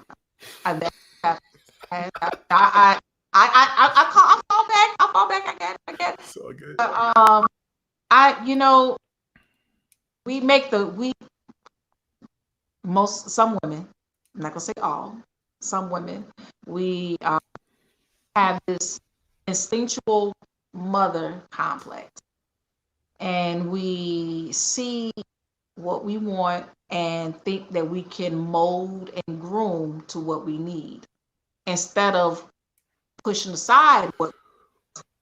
I fall back. I fall back. I get it. So good. Some women, I'm not gonna say all, some women, we have this instinctual mother complex. and we see what we want and think that we can mold and groom to what we need instead of pushing aside what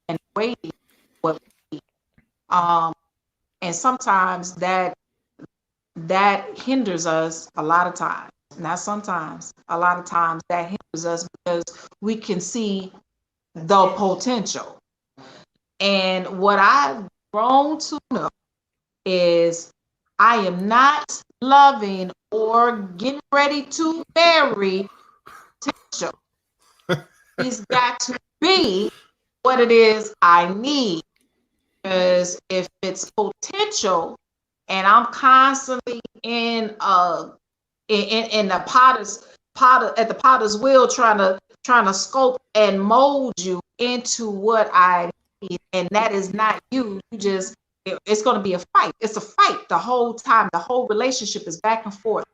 and waiting what we need. Um, and sometimes that hinders us a lot of times. Not sometimes, a lot of times that hinders us because we can see the potential. And what I've grown to know is I am not loving or getting ready to marry potential. It's got to be what it is I need. Because if it's potential and I'm constantly in the potter at the potter's wheel trying to sculpt and mold you into what I need, and that is not you. It's going to be a fight. It's a fight the whole time. The whole relationship is back and forth,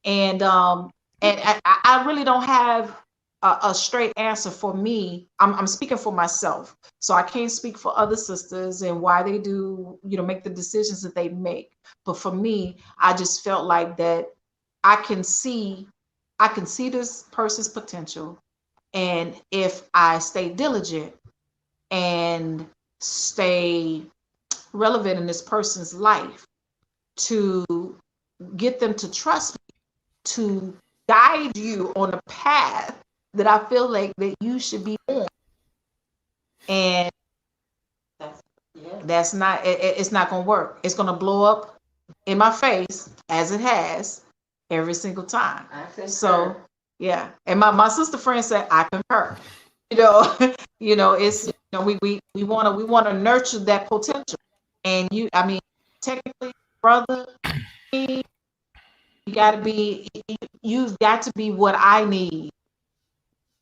and I really don't have a straight answer for me. I'm speaking for myself, so I can't speak for other sisters and why they do, make the decisions that they make. But for me, I just felt like that I can see this person's potential, and if I stay diligent and stay relevant in this person's life to get them to trust me, to guide you on the path that I feel like that you should be on. And that's not it's not gonna work. It's gonna blow up in my face as it has every single time. So yeah. And my sister friend said I concur. It's we wanna nurture that potential. And technically, brother, you've got to be what I need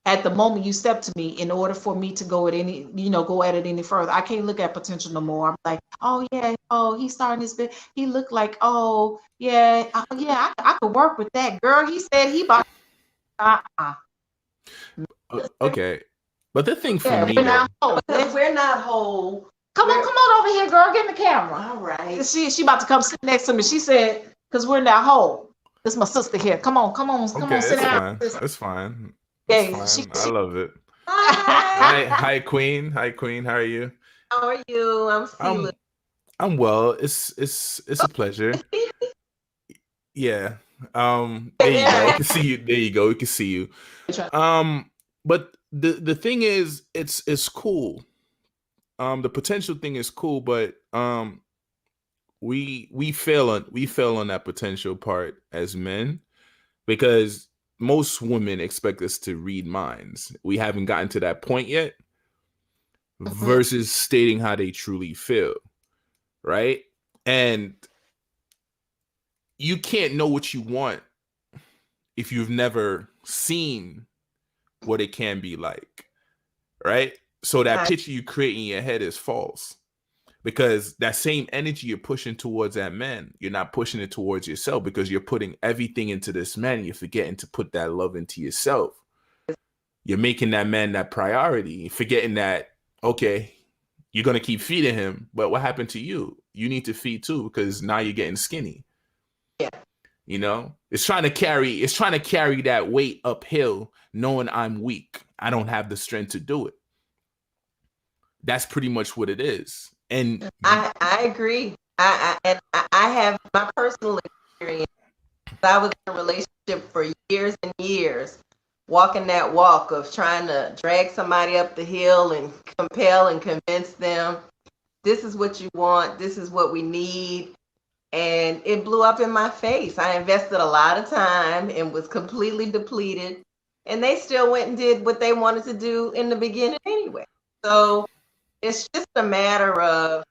at the moment you step to me in order for me to go at it any further. I can't look at potential no more. I'm like, oh yeah, oh, he's starting his bit. He looked like, oh yeah, I could work with that girl. He said he about Okay, but the thing for yeah, me though, because we're not whole. Come on over here, girl. Get in the camera. All right. She about to come sit next to me. She said, because we're in that hole. This is my sister here. Come on, okay, sit down. fine. That's fine. Yeah, That's fine. I love it. Hi. Hi, Queen. Hi, Queen. How are you? How are you? I'm feeling. I'm well. It's a pleasure. Yeah. There you go. I can see you. There you go. We can see you. But the thing is, it's cool. The potential thing is cool, but we fail on that potential part as men, because most women expect us to read minds. We haven't gotten to that point yet, versus stating how they truly feel, right? And you can't know what you want if you've never seen what it can be like, right? So that picture you create in your head is false, because that same energy you're pushing towards that man, you're not pushing it towards yourself, because you're putting everything into this man and you're forgetting to put that love into yourself. You're making that man that priority, forgetting that, okay, you're going to keep feeding him, but what happened to you? You need to feed too, because now you're getting skinny. Yeah. It's trying to carry that weight uphill, knowing I'm weak. I don't have the strength to do it. That's pretty much what it is. And I agree. I have my personal experience. I was in a relationship for years and years, walking that walk of trying to drag somebody up the hill and compel and convince them, this is what you want, this is what we need. And it blew up in my face. I invested a lot of time and was completely depleted. And they still went and did what they wanted to do in the beginning anyway. So it's just a matter of,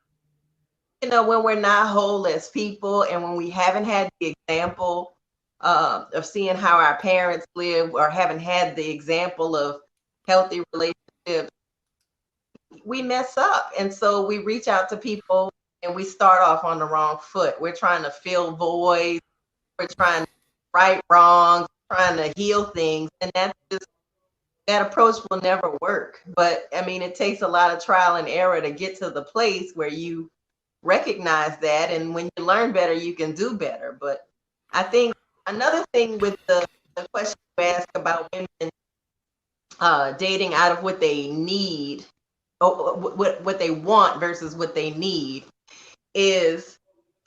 when we're not whole as people, and when we haven't had the example of seeing how our parents live, or haven't had the example of healthy relationships, we mess up. And so we reach out to people and we start off on the wrong foot. We're trying to fill voids. We're trying to right wrongs, trying to heal things. And that approach will never work. But it takes a lot of trial and error to get to the place where you recognize that. And when you learn better, you can do better. But I think another thing with the question you asked about women dating out of what they need, or what they want versus what they need, is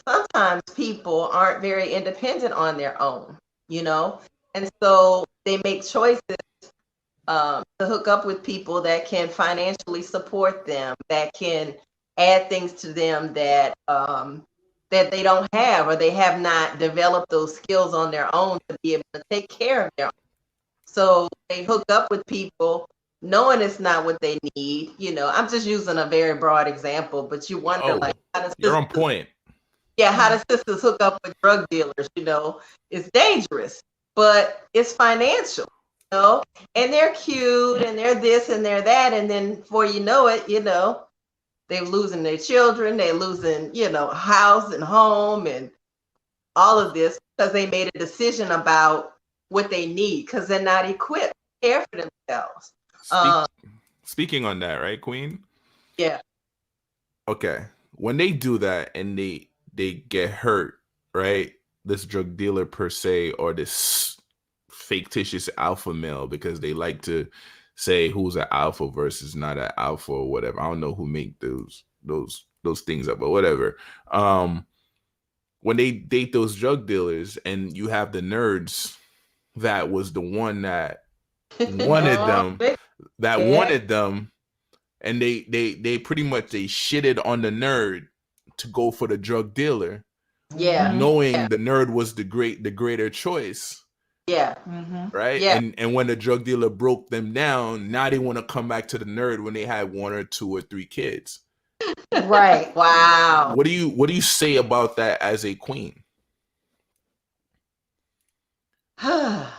sometimes people aren't very independent on their own, you know, and so they make choices to hook up with people that can financially support them, that can add things to them that that they don't have, or they have not developed those skills on their own to be able to take care of their own. So they hook up with people knowing it's not what they need. You know, I'm just using a very broad example, but you wonder, like, how does you're on point. Yeah, how do sisters hook up with drug dealers? You know, it's dangerous, but it's financial, you know, and they're cute and they're this and they're that. And then before you know it, you know, they're losing their children, they're losing, you know, house and home and all of this because they made a decision about what they need because they're not equipped to care for themselves. Speaking on that, right, Queen? Yeah. Okay. When they do that and they get hurt, right? This drug dealer per se, or this fictitious alpha male, because they like to say who's an alpha versus not an alpha or whatever. I don't know who make those things up, but whatever. When they date those drug dealers and you have the nerds that was the one that wanted them, wanted them, and they pretty much they shitted on the nerd to go for the drug dealer, knowing the nerd was the greater choice. Right. And when the drug dealer broke them down, now they want to come back to the nerd when they had 1 or 2 or 3 kids. Right. Wow. What do you say about that as a queen? I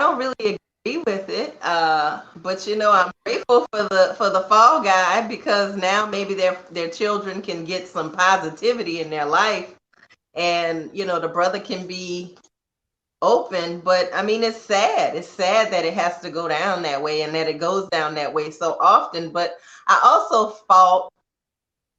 don't really agree with it, but you know, I'm grateful for the fall guy, because now maybe their children can get some positivity in their life, and you know, the brother can be open. But I mean, it's sad that it has to go down that way, and that it goes down that way so often. But I also fault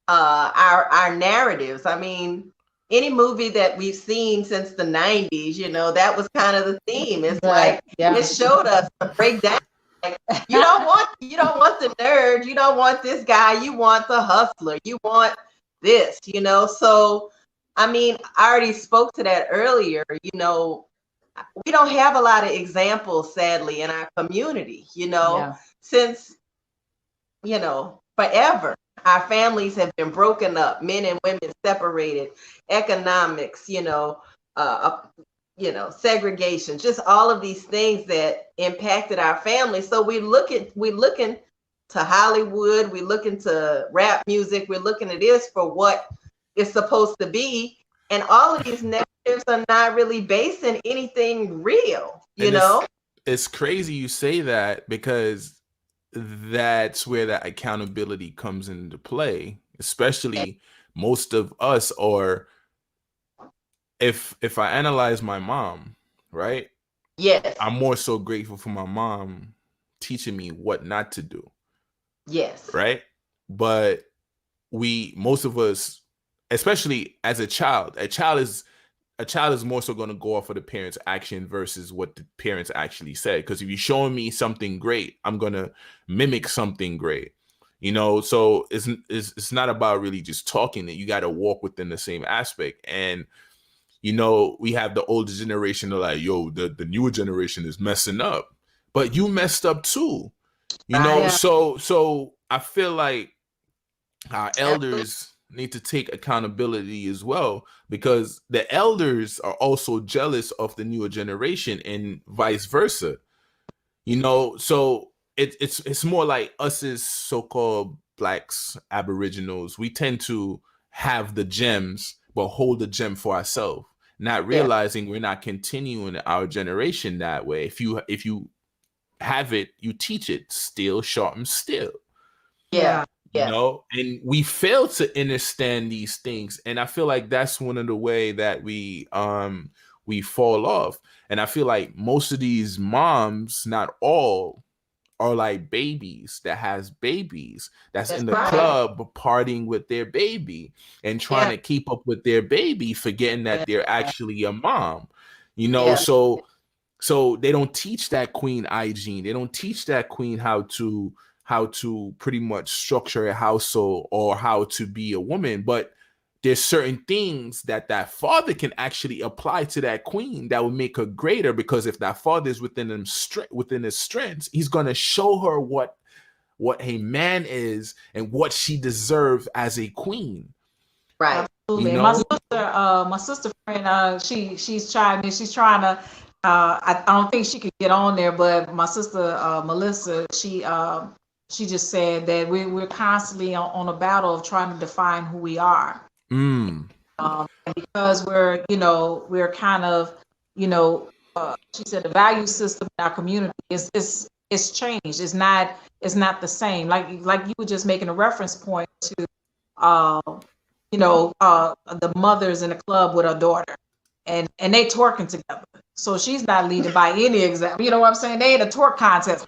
our narratives. I mean, any movie that we've seen since the 90s, you know, that was kind of the theme. It's like, it showed us the breakdown. Like, you don't want the nerd, you don't want this guy, you want the hustler, you want this, you know. So I mean, I already spoke to that earlier. You know, we don't have a lot of examples, sadly, in our community, you know, since, you know, forever. Our families have been broken up, men and women separated, economics, segregation, just all of these things that impacted our families. So we looking to Hollywood, we look into rap music, we're looking at this for what it's supposed to be. And all of these narratives are not really based in anything real, you know? It's crazy you say that, because that's where that accountability comes into play, especially most of us. Or if I analyze my mom, right? Yes. I'm more so grateful for my mom teaching me what not to do. Yes. Right? But most of us, especially as a child is more so going to go off of the parents' action versus what the parents actually said. Because if you're showing me something great, I'm going to mimic something great, you know? So it's not about really just talking it. You got to walk within the same aspect. And, you know, we have the older generation, they're like, yo, the newer generation is messing up, but you messed up too, you know? So I feel like our elders need to take accountability as well, because the elders are also jealous of the newer generation and vice versa, you know. So it's more like us as so-called blacks, aboriginals, we tend to have the gems but hold the gem for ourselves, not realizing we're not continuing our generation that way. If you have it, you teach it, still sharpen still. You know, and we fail to understand these things. And I feel like that's one of the way that we fall off. And I feel like most of these moms, not all, are like babies that has babies that's That's in the right. club partying with their baby and trying Yeah. to keep up with their baby, forgetting that they're actually a mom, you know. Yeah. So they don't teach that queen hygiene. They don't teach that queen how to pretty much structure a household or how to be a woman. But there's certain things that that father can actually apply to that queen that will make her greater, because if that father is within his strengths, he's going to show her what a man is and what she deserves as a queen. Right. You Absolutely. know? My sister friend, she's trying to. I don't think she could get on there, but my sister Melissa, she just said that we're constantly on a battle of trying to define who we are. Mm. And because we're kind of, she said the value system in our community is changed. It's not the same. Like you were just making a reference point to, uh, the mothers in the club with her daughter, and they twerking together. So she's not leading by any example. You know what I'm saying? They in a twerk contest.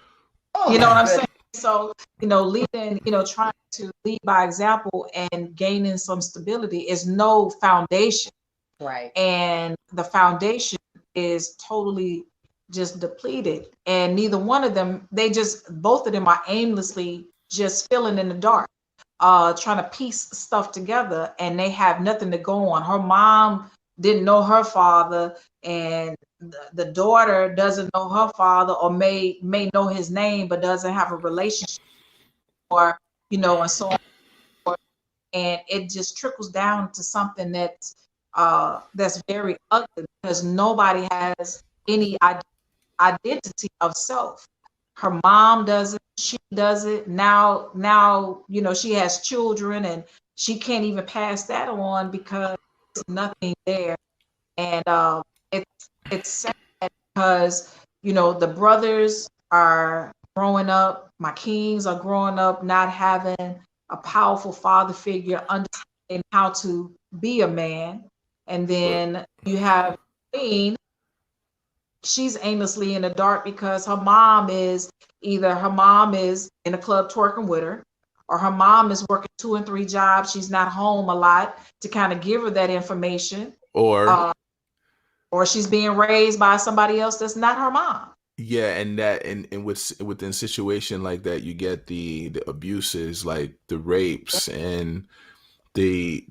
Oh, You know my what I'm goodness. saying? So, leading, trying to lead by example and gaining some stability is no foundation. Right. And the foundation is totally just depleted. And neither one of them, both of them are aimlessly just filling in the dark, trying to piece stuff together, and they have nothing to go on. Her mom didn't know her father, and the daughter doesn't know her father, or may know his name but doesn't have a relationship, or and so on. And it just trickles down to something that's very ugly, because nobody has any identity of self. Her mom does it, she does it. Now she has children, and she can't even pass that on because there's nothing there. And it's sad, because the brothers are growing up, my kings are growing up not having a powerful father figure, understanding how to be a man. And But then you have Queen, she's aimlessly in the dark because her mom is in a club twerking with her, or her mom is working 2 and 3 jobs. She's not home a lot to kind of give her that information. or Or she's being raised by somebody else that's not her mom. yeah, and that and within situation like that, you get the abuses, like the rapes and the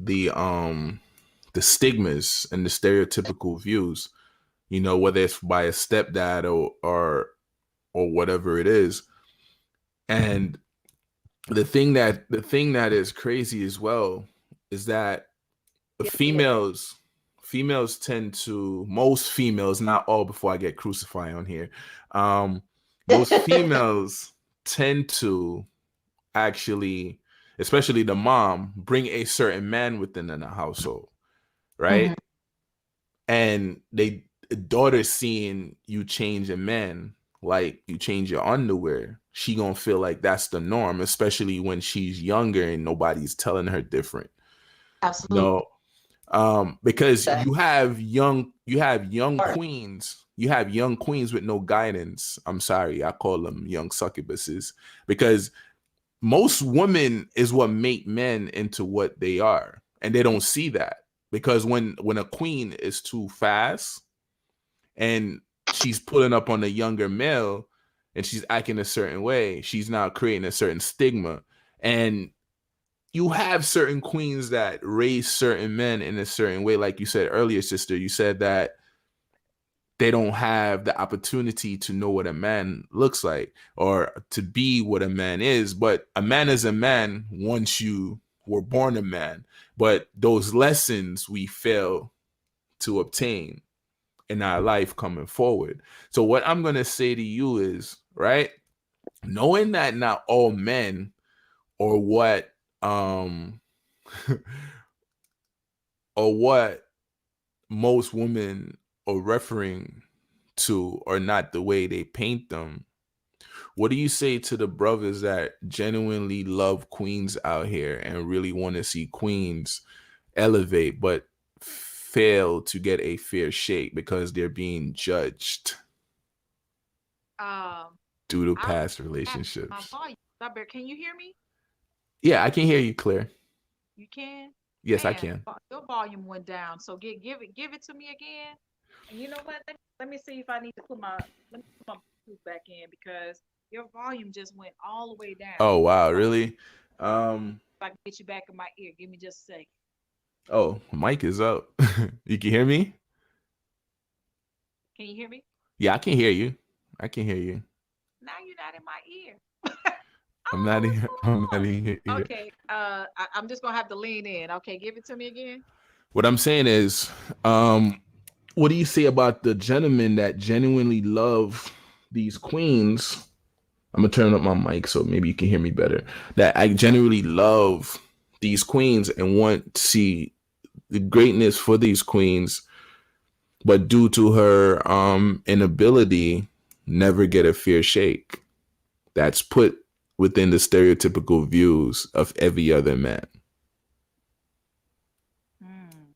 stigmas and the stereotypical views, whether it's by a stepdad or whatever it is. And the thing that is crazy as well is that females females tend to most females, not all, before I get crucified on here, um most females tend to actually, especially the mom, bring a certain man within the household, right? Mhm. And they daughter seeing you change a man, like you change your underwear, she gonna feel like that's the norm, especially when she's younger and nobody's telling her different. Absolutely. No, because you have young queens with no guidance. I'm sorry, I call them young succubuses, because most women is what make men into what they are, and they don't see that, because when a queen is too fast and she's pulling up on a younger male and she's acting a certain way, she's now creating a certain stigma. And you have certain queens that raise certain men in a certain way. Like you said earlier, sister, you said that they don't have the opportunity to know what a man looks like or to be what a man is. But a man is a man once you were born a man. But those lessons we fail to obtain in our life coming forward. So what I'm going to say to you is, right, knowing that not all men or what or what most women are referring to are not the way they paint them. What do you say to the brothers that genuinely love queens out here and really want to see queens elevate, but fail to get a fair shake because they're being judged? due to I past have my relationships. volume. Can you hear me? Yeah, I can hear you clear. You can? Yes, I Man, can. your volume went down. So give it to me again. And you know what? Let me see if I need to let me put my Bluetooth back in because your volume just went all the way down. Oh wow, really? Um If I can get you back in my ear, give me just a second. oh, mic is up. You can hear me? Can you hear me? Yeah, I can hear you. I can hear you. Now you're not in my ear. I I'm don't know not what's in I'm not going in your on. ear. Okay, I'm just gonna have to lean in. Okay, give it to me again. What I'm saying is, what do you say about the gentlemen that genuinely love these queens? I'm gonna turn up my mic so maybe you can hear me better. That I genuinely love these queens and want to see the greatness for these queens, but due to her inability, never get a fair shake. That's put within the stereotypical views of every other man. Hmm.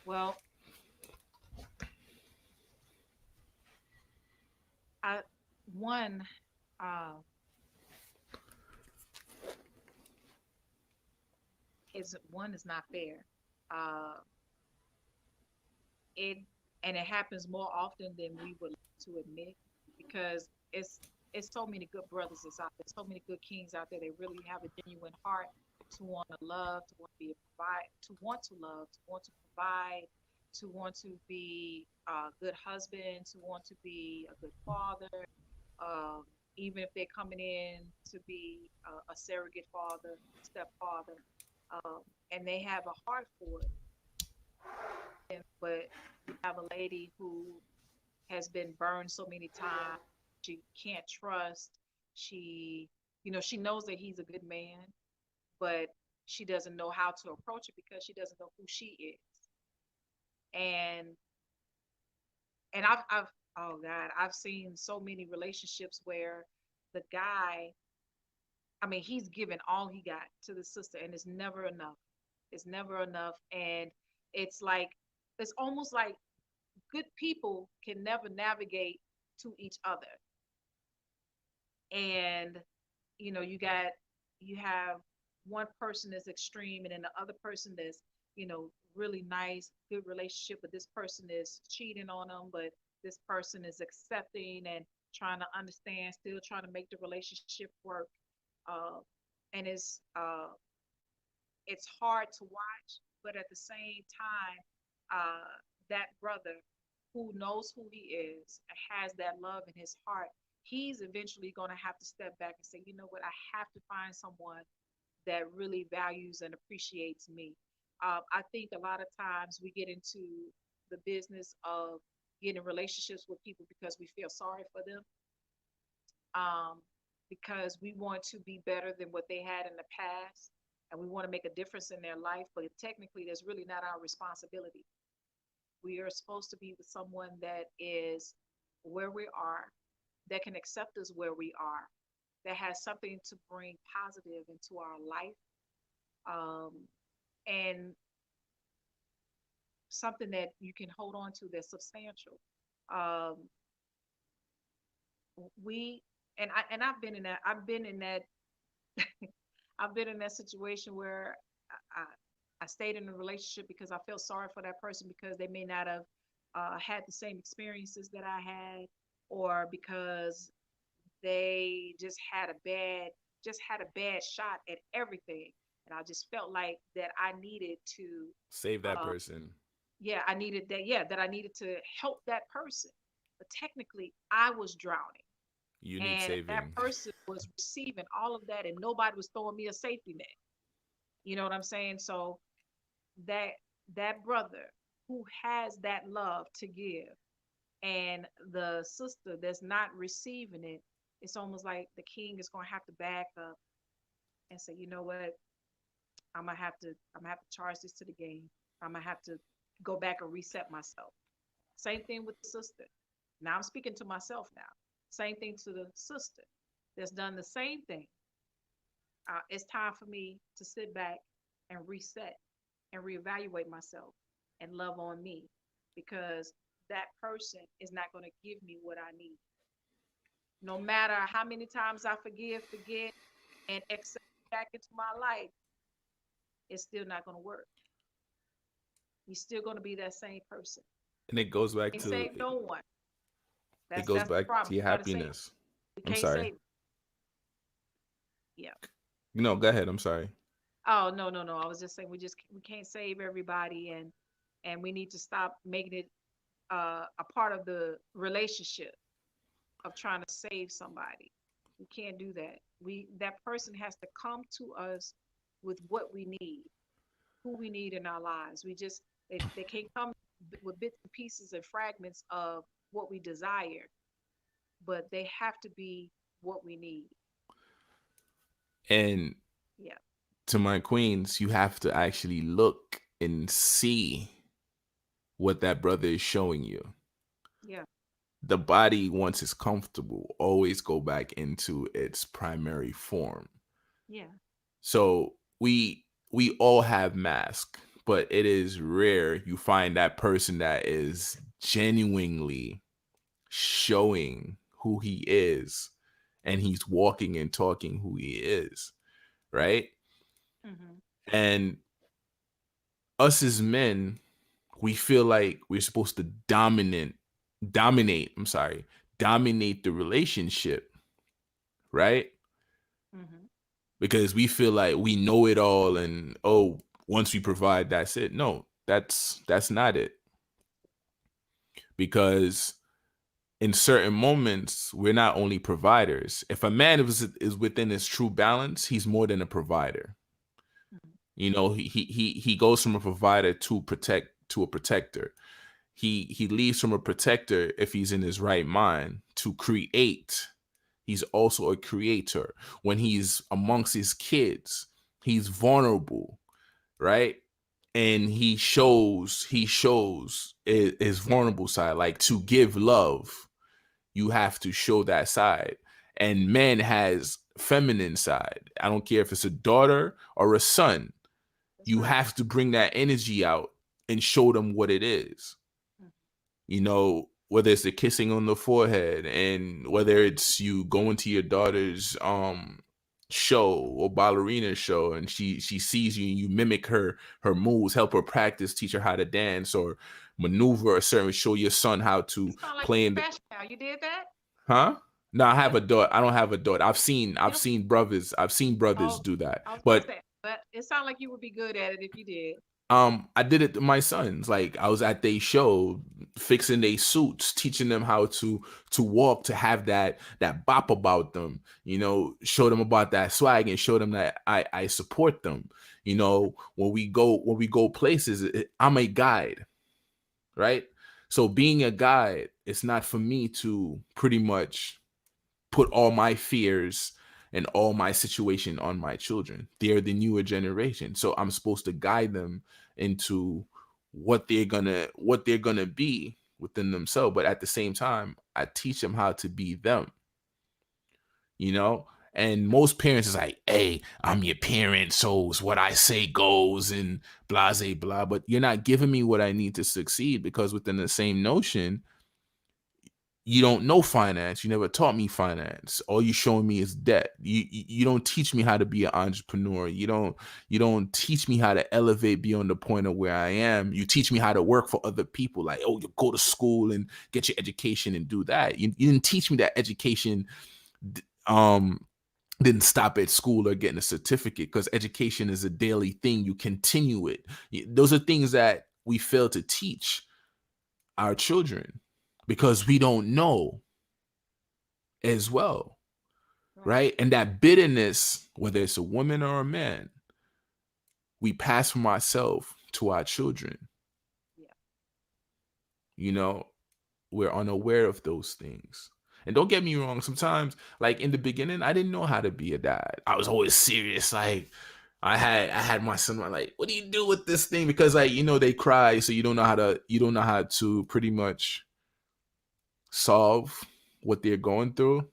Well, I one uh, is not fair. Uh, it and it happens more often than we would like to admit because it's so many good brothers that's out there, so many good kings out there. They really have a genuine heart to want to love, to want to be a provide, to want to love, to want to provide, to want to be a good husband, to want to be a good father. Um, Even if they're coming in to be a surrogate father, stepfather, um, and they have a heart for it. But you have a lady who has been burned so many times. She can't trust. She, she knows that he's a good man, but she doesn't know how to approach it because she doesn't know who she is. And I've oh God, I've seen so many relationships where the guy, I mean, he's given all he got to the sister, and it's never enough. It's never enough, and it's like it's almost like good people can never navigate to each other. And you have one person that's extreme and then the other person that's, really nice, good relationship, but this person is cheating on them, but this person is accepting and trying to understand, still trying to make the relationship work. Uh, and it's hard to watch, but at the same time, that brother who knows who he is and has that love in his heart, he's eventually going to have to step back and say, you know what, I have to find someone that really values and appreciates me. I think a lot of times we get into the business of getting relationships with people because we feel sorry for them, um, because we want to be better than what they had in the past and we want to make a difference in their life, but technically, that's really not our responsibility. We are supposed to be with someone that is where we are, that can accept us where we are, that has something to bring positive into our life, um, and something that you can hold on to that's substantial. Um, we I've been in that. I've been in that situation where I stayed in a relationship because I felt sorry for that person because they may not have had the same experiences that I had, or because they just had a bad shot at everything, and I just felt like that I needed to, Save that uh, person. yeah, I needed that, yeah, that I needed to help that person, but technically I was drowning. You need And that saving. person was receiving all of that, and nobody was throwing me a safety net. You know what I'm saying? So that that brother who has that love to give, and the sister that's not receiving it, it's almost like the king is going to have to back up and say, you know what, I'm gonna have to charge this to the game. I'm gonna have to go back and reset myself. Same thing with the sister. Now I'm speaking to myself now. Same thing to the sister that's done the same thing. It's time for me to sit back and reset and reevaluate myself and love on me, because that person is not going to give me what I need. No matter how many times I forgive, forget, and accept back into my life, it's still not going to work. You're still going to be that same person. And it goes back Can't to save no one. it That's goes that's the back to problem. your You got to save. happiness. We I'm can't sorry. save. Yeah. No, go ahead. I'm sorry. Oh, no, no, no. I was just saying we can't save everybody, and we need to stop making it a part of the relationship of trying to save somebody. We can't do that. We That person has to come to us with what we need, who we need in our lives. They can't come with bits and pieces and fragments of what we desire, but they have to be what we need. And Yeah. to my queens, you have to actually look and see what that brother is showing you. Yeah. The body, once it's comfortable, always go back into its primary form. Yeah. So we all have masks, but it is rare you find that person that is genuinely showing who he is, and he's walking and talking who he is, right? Mm-hmm. And us as men, we feel like we're supposed to dominate, I'm sorry, dominate the relationship, right? Mm-hmm. Because we feel like we know it all, and oh, once we provide, that's it. No, that's not it. Because in certain moments, we're not only providers. If a man is within his true balance, he's more than a provider. Mm-hmm. You know, he goes from a provider to a protector. He leaves from a protector, if he's in his right mind, to create. He's also a creator. When he's amongst his kids, he's vulnerable, right? And he shows his vulnerable side. Like, to give love, you have to show that side. And man has feminine side. I don't care if it's a daughter or a son. That's You right. have to bring that energy out and show them what it is. Mm-hmm. You know, whether it's the kissing on the forehead, and whether it's you going to your daughter's show or ballerina show, and she sees you and you mimic her moves, help her practice, teach her how to dance or maneuver a certain, show your son how You to sound like play a in the, professional. You did that? huh? No, I have Yep. a daughter. I don't have a daughter. I've Yep. seen brothers Oh, do that. I was about to But say, but it sounded like you would be good at it if you did. I did it to my sons. Like, I was at their show, fixing their suits, teaching them how to walk, to have that bop about them, you know, show them about that swag, and show them that I support them. You know, when we go places, I'm a guide, right? So being a guide, it's not for me to pretty much put all my fears and all my situation on my children. They're the newer generation. So I'm supposed to guide them into what they're gonna be within themselves. But at the same time, I teach them how to be them, you know? And most parents is like, hey, I'm your parent, so it's what I say goes, and blah, blah, blah. But you're not giving me what I need to succeed, because within the same notion, you don't know finance. You never taught me finance. All you showing me is debt. You don't teach me how to be an entrepreneur. You don't teach me how to elevate beyond the point of where I am. You teach me how to work for other people. Like, oh, you go to school and get your education and do that. You didn't teach me that education um didn't stop at school or getting a certificate, because education is a daily thing. You continue it. Those are things that we fail to teach our children, because we don't know as well, Right. right? And that bitterness, whether it's a woman or a man, we pass from ourselves to our children. Yeah. You know, we're unaware of those things. And don't get me wrong, sometimes, like in the beginning, I didn't know how to be a dad. I was always serious. Like, I had my son, I'm like, what do you do with this thing? Because, like, they cry, so you don't know how to pretty much solve what they're going through.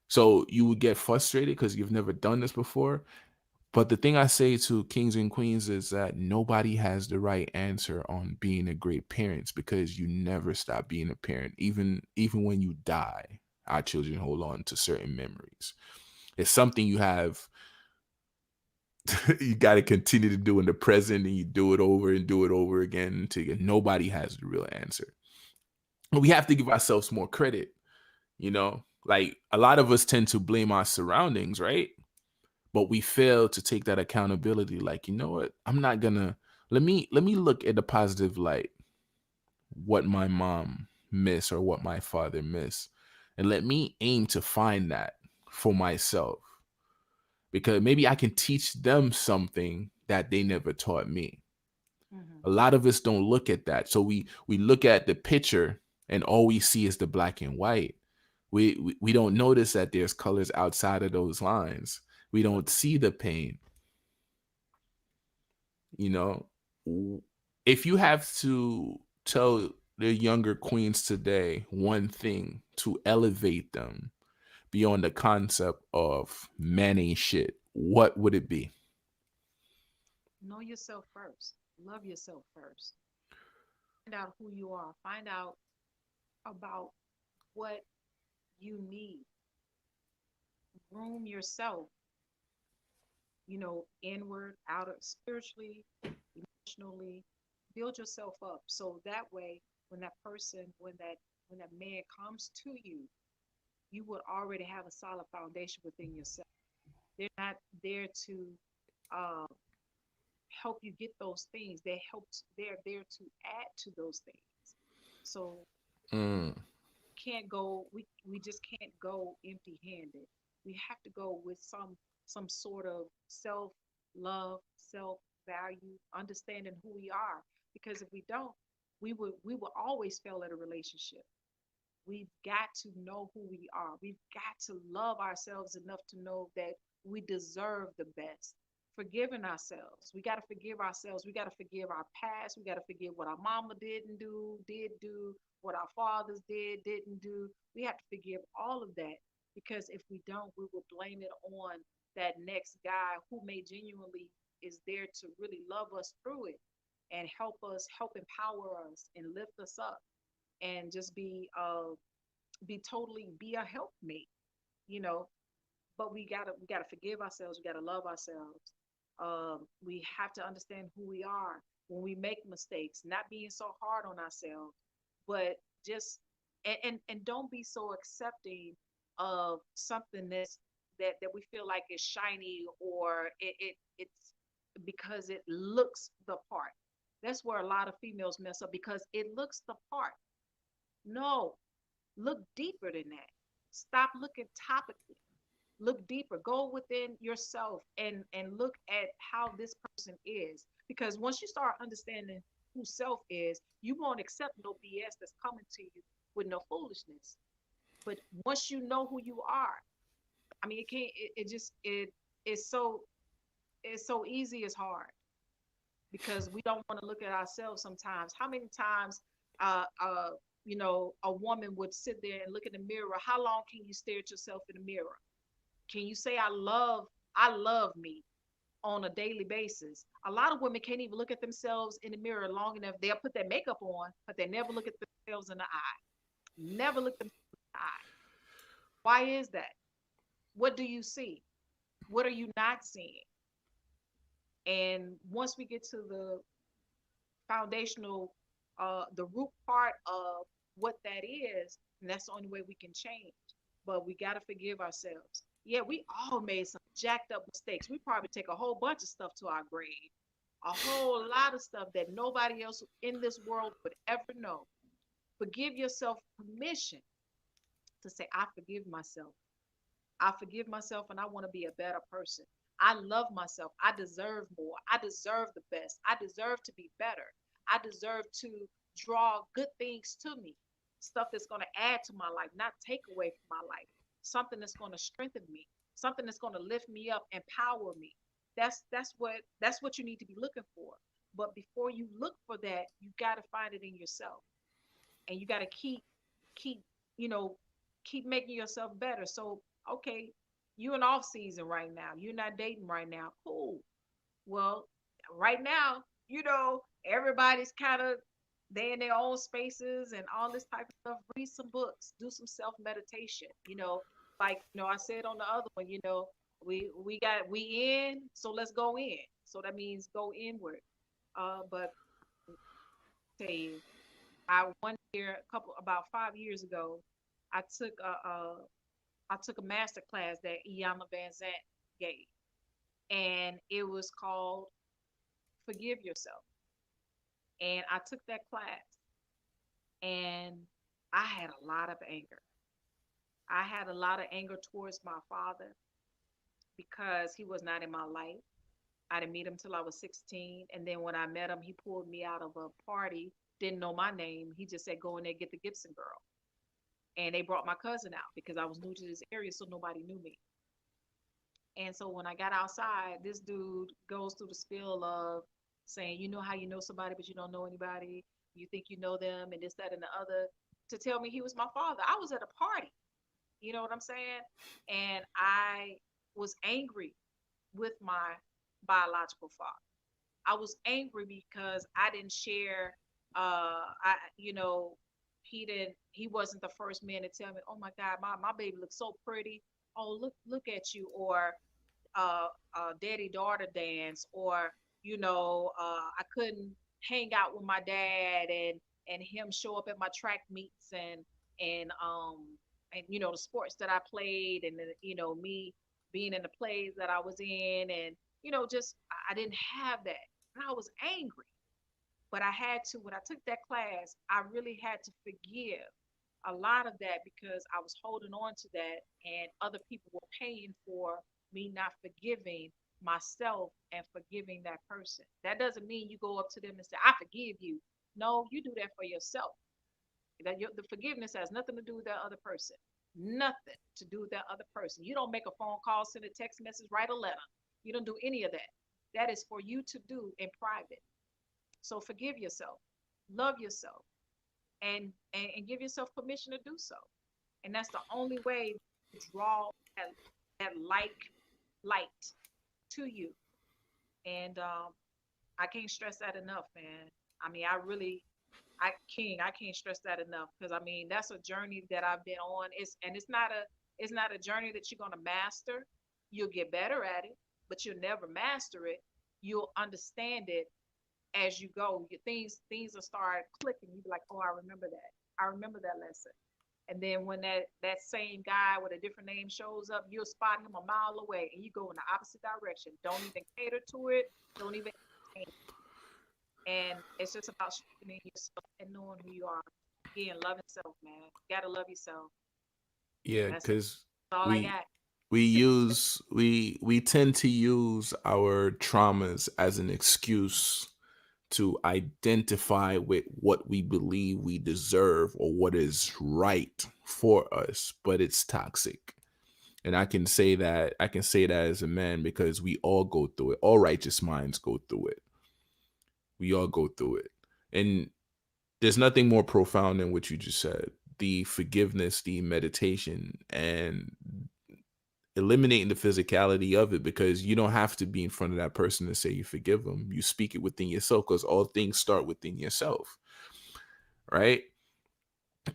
So you would get frustrated because you've never done this before. But the thing I say to kings and queens is that nobody has the right answer on being a great parent, because you never stop being a parent, even when you die. our children hold on to certain memories. It's something you have you got to continue to do in the present, and you do it over and do it over again until nobody has the real answer. And we have to give ourselves more credit, you know? Like a lot of us tend to blame our surroundings, right? But we fail to take that accountability. Like, you know what? I'm not gonna let me look at the positive light, what my mom miss or what my father miss, and let me aim to find that for myself, because maybe I can teach them something that they never taught me. Mm-hmm. A lot of us don't look at that. So we look at the picture and all we see is the black and white. We don't notice that there's colors outside of those lines. We don't see the pain. You know, if you have to tell the younger queens today one thing to elevate them beyond the concept of man ain't shit, what would it be? Know yourself first. Love yourself first. Find out who you are. Find out about what you need. Groom yourself, inward, outer, spiritually, emotionally. Build yourself up so that way, when that person, when that man comes to you, you would already have a solid foundation within yourself. They're not there to uh, help you get those things. They're there to add to those things. So Mm, can't go we just can't go empty handed. We have to go with some sort of self love, self value, understanding who we are, because if we don't, we will always fail at a relationship. We've got to know who we are. We've got to love ourselves enough to know that we deserve the best. Forgiving ourselves. We got to forgive ourselves. We got to forgive our past. We got to forgive what our mama did do, what our fathers didn't do. We have to forgive all of that, because if we don't, we will blame it on that next guy who may genuinely is there to really love us through it and help empower us and lift us up and just be a helpmate, you know. But we gotta forgive ourselves. We gotta love ourselves. We have to understand who we are when we make mistakes, not being so hard on ourselves, but just and don't be so accepting of something that we feel like is shiny, or it's because it looks the part. That's where a lot of females mess up, because it looks the part. No, look deeper than that. Stop looking topically. Look deeper. Go within yourself and look at how this person is. Because once you start understanding who self is, you won't accept no BS that's coming to you with no foolishness. But once you know who you are, I mean, it can't. It just it's so easy as hard, because we don't want to look at ourselves sometimes. How many times, uh, uh, a woman would sit there and look in the mirror? How long can you stare at yourself in the mirror? Can you say I love me on a daily basis? A lot of women can't even look at themselves in the mirror long enough. They'll put their makeup on, but they never look at themselves in the eye. Never look themselves in the eye. Why is that? What do you see? What are you not seeing? And once we get to the foundational, the root part of what that is, and that's the only way we can change. But we got to forgive ourselves. Yeah, we all made some jacked up mistakes. We probably take a whole bunch of stuff to our grave, a whole lot of stuff that nobody else in this world would ever know. But give yourself permission to say, I forgive myself. I forgive myself, and I want to be a better person. I love myself. I deserve more. I deserve the best. I deserve to be better. I deserve to draw good things to me, stuff that's going to add to my life, not take away from my life, something that's going to strengthen me, something that's going to lift me up, empower me. That's what you need to be looking for. But before you look for that, you got to find it in yourself, and you got to keep you know keep making yourself better. So okay, you in off season right now, you're not dating right now, cool. Well, right now, everybody's kind of they in their own spaces and all this type of stuff. Read some books, do some self meditation. Like I said on the other one. We in, so let's go in. So that means go inward. But tell you, I one year, about 5 years ago, I took a master class that Iyanla Van Zant gave, and it was called Forgive Yourself. And I took that class, and I had a lot of anger. I had a lot of anger towards my father because he was not in my life. I didn't meet him till I was 16. And then when I met him, he pulled me out of a party, didn't know my name. He just said, go in there, get the Gibson girl. And they brought my cousin out because I was new to this area, so nobody knew me. And so when I got outside, this dude goes through the spiel of saying, you know how you know somebody, but you don't know anybody. You think you know them, and this, that, and the other, to tell me he was my father. I was at a party. You know what I'm saying? And I was angry with my biological father. I was angry because I didn't share. He wasn't the first man to tell me, "Oh my God, my baby looks so pretty. Oh, look at you," or daddy daughter dance, or I couldn't hang out with my dad and him show up at my track meets and the sports that I played, and me being in the plays that I was in, and just I didn't have that, and I was angry. But I had to, when I took that class, I really had to forgive a lot of that because I was holding on to that, and other people were paying for me not forgiving myself and forgiving that person. That doesn't mean you go up to them and say, I forgive you. No, you do that for yourself. The forgiveness has nothing to do with that other person. Nothing to do with that other person. You don't make a phone call, send a text message, write a letter. You don't do any of that. That is for you to do in private. So forgive yourself, love yourself, and give yourself permission to do so. And that's the only way to draw that light to you. And I can't stress that enough, man. I mean, I can't stress that enough, because I mean that's a journey that I've been on. It's not a journey that you're gonna master. You'll get better at it, but you'll never master it. You'll understand it as you go. Things will start clicking. You be like, oh, I remember that. I remember that lesson. And then when that same guy with a different name shows up, you'll spot him a mile away, and you go in the opposite direction. Don't even cater to it. Don't even. And it's just about strengthening yourself and knowing who you are. Again, loving self, man. You gotta love yourself. Yeah, That's it. because That's all I we got. we tend to use our traumas as an excuse to identify with what we believe we deserve or what is right for us, but it's toxic. And I can say that as a man because we all go through it. All righteous minds go through it. We all go through it. And there's nothing more profound than what you just said. The forgiveness, the meditation, and eliminating the physicality of it, because you don't have to be in front of that person to say you forgive them. You speak it within yourself, because all things start within yourself, right?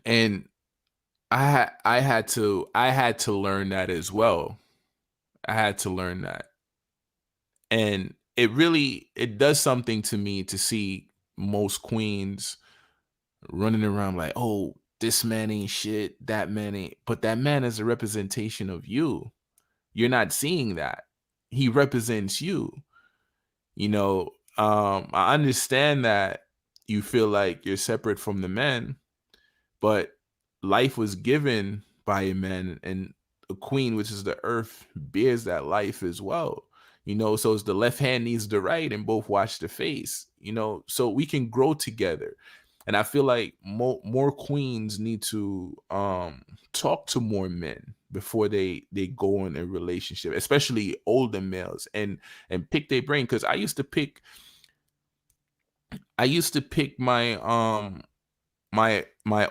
And I had to learn that as well. I had to learn that. And it does something to me to see most queens running around like, oh, this man ain't shit, that man ain't, but that man is a representation of you. You're not seeing that. He represents you. I understand that you feel like you're separate from the men, but life was given by a man, and a queen, which is the earth, bears that life as well. So as the left hand needs the right, and both watch the face, so we can grow together. And I feel like more queens need to talk to more men before they go in a relationship, especially older males, and pick their brain. Because I used to pick my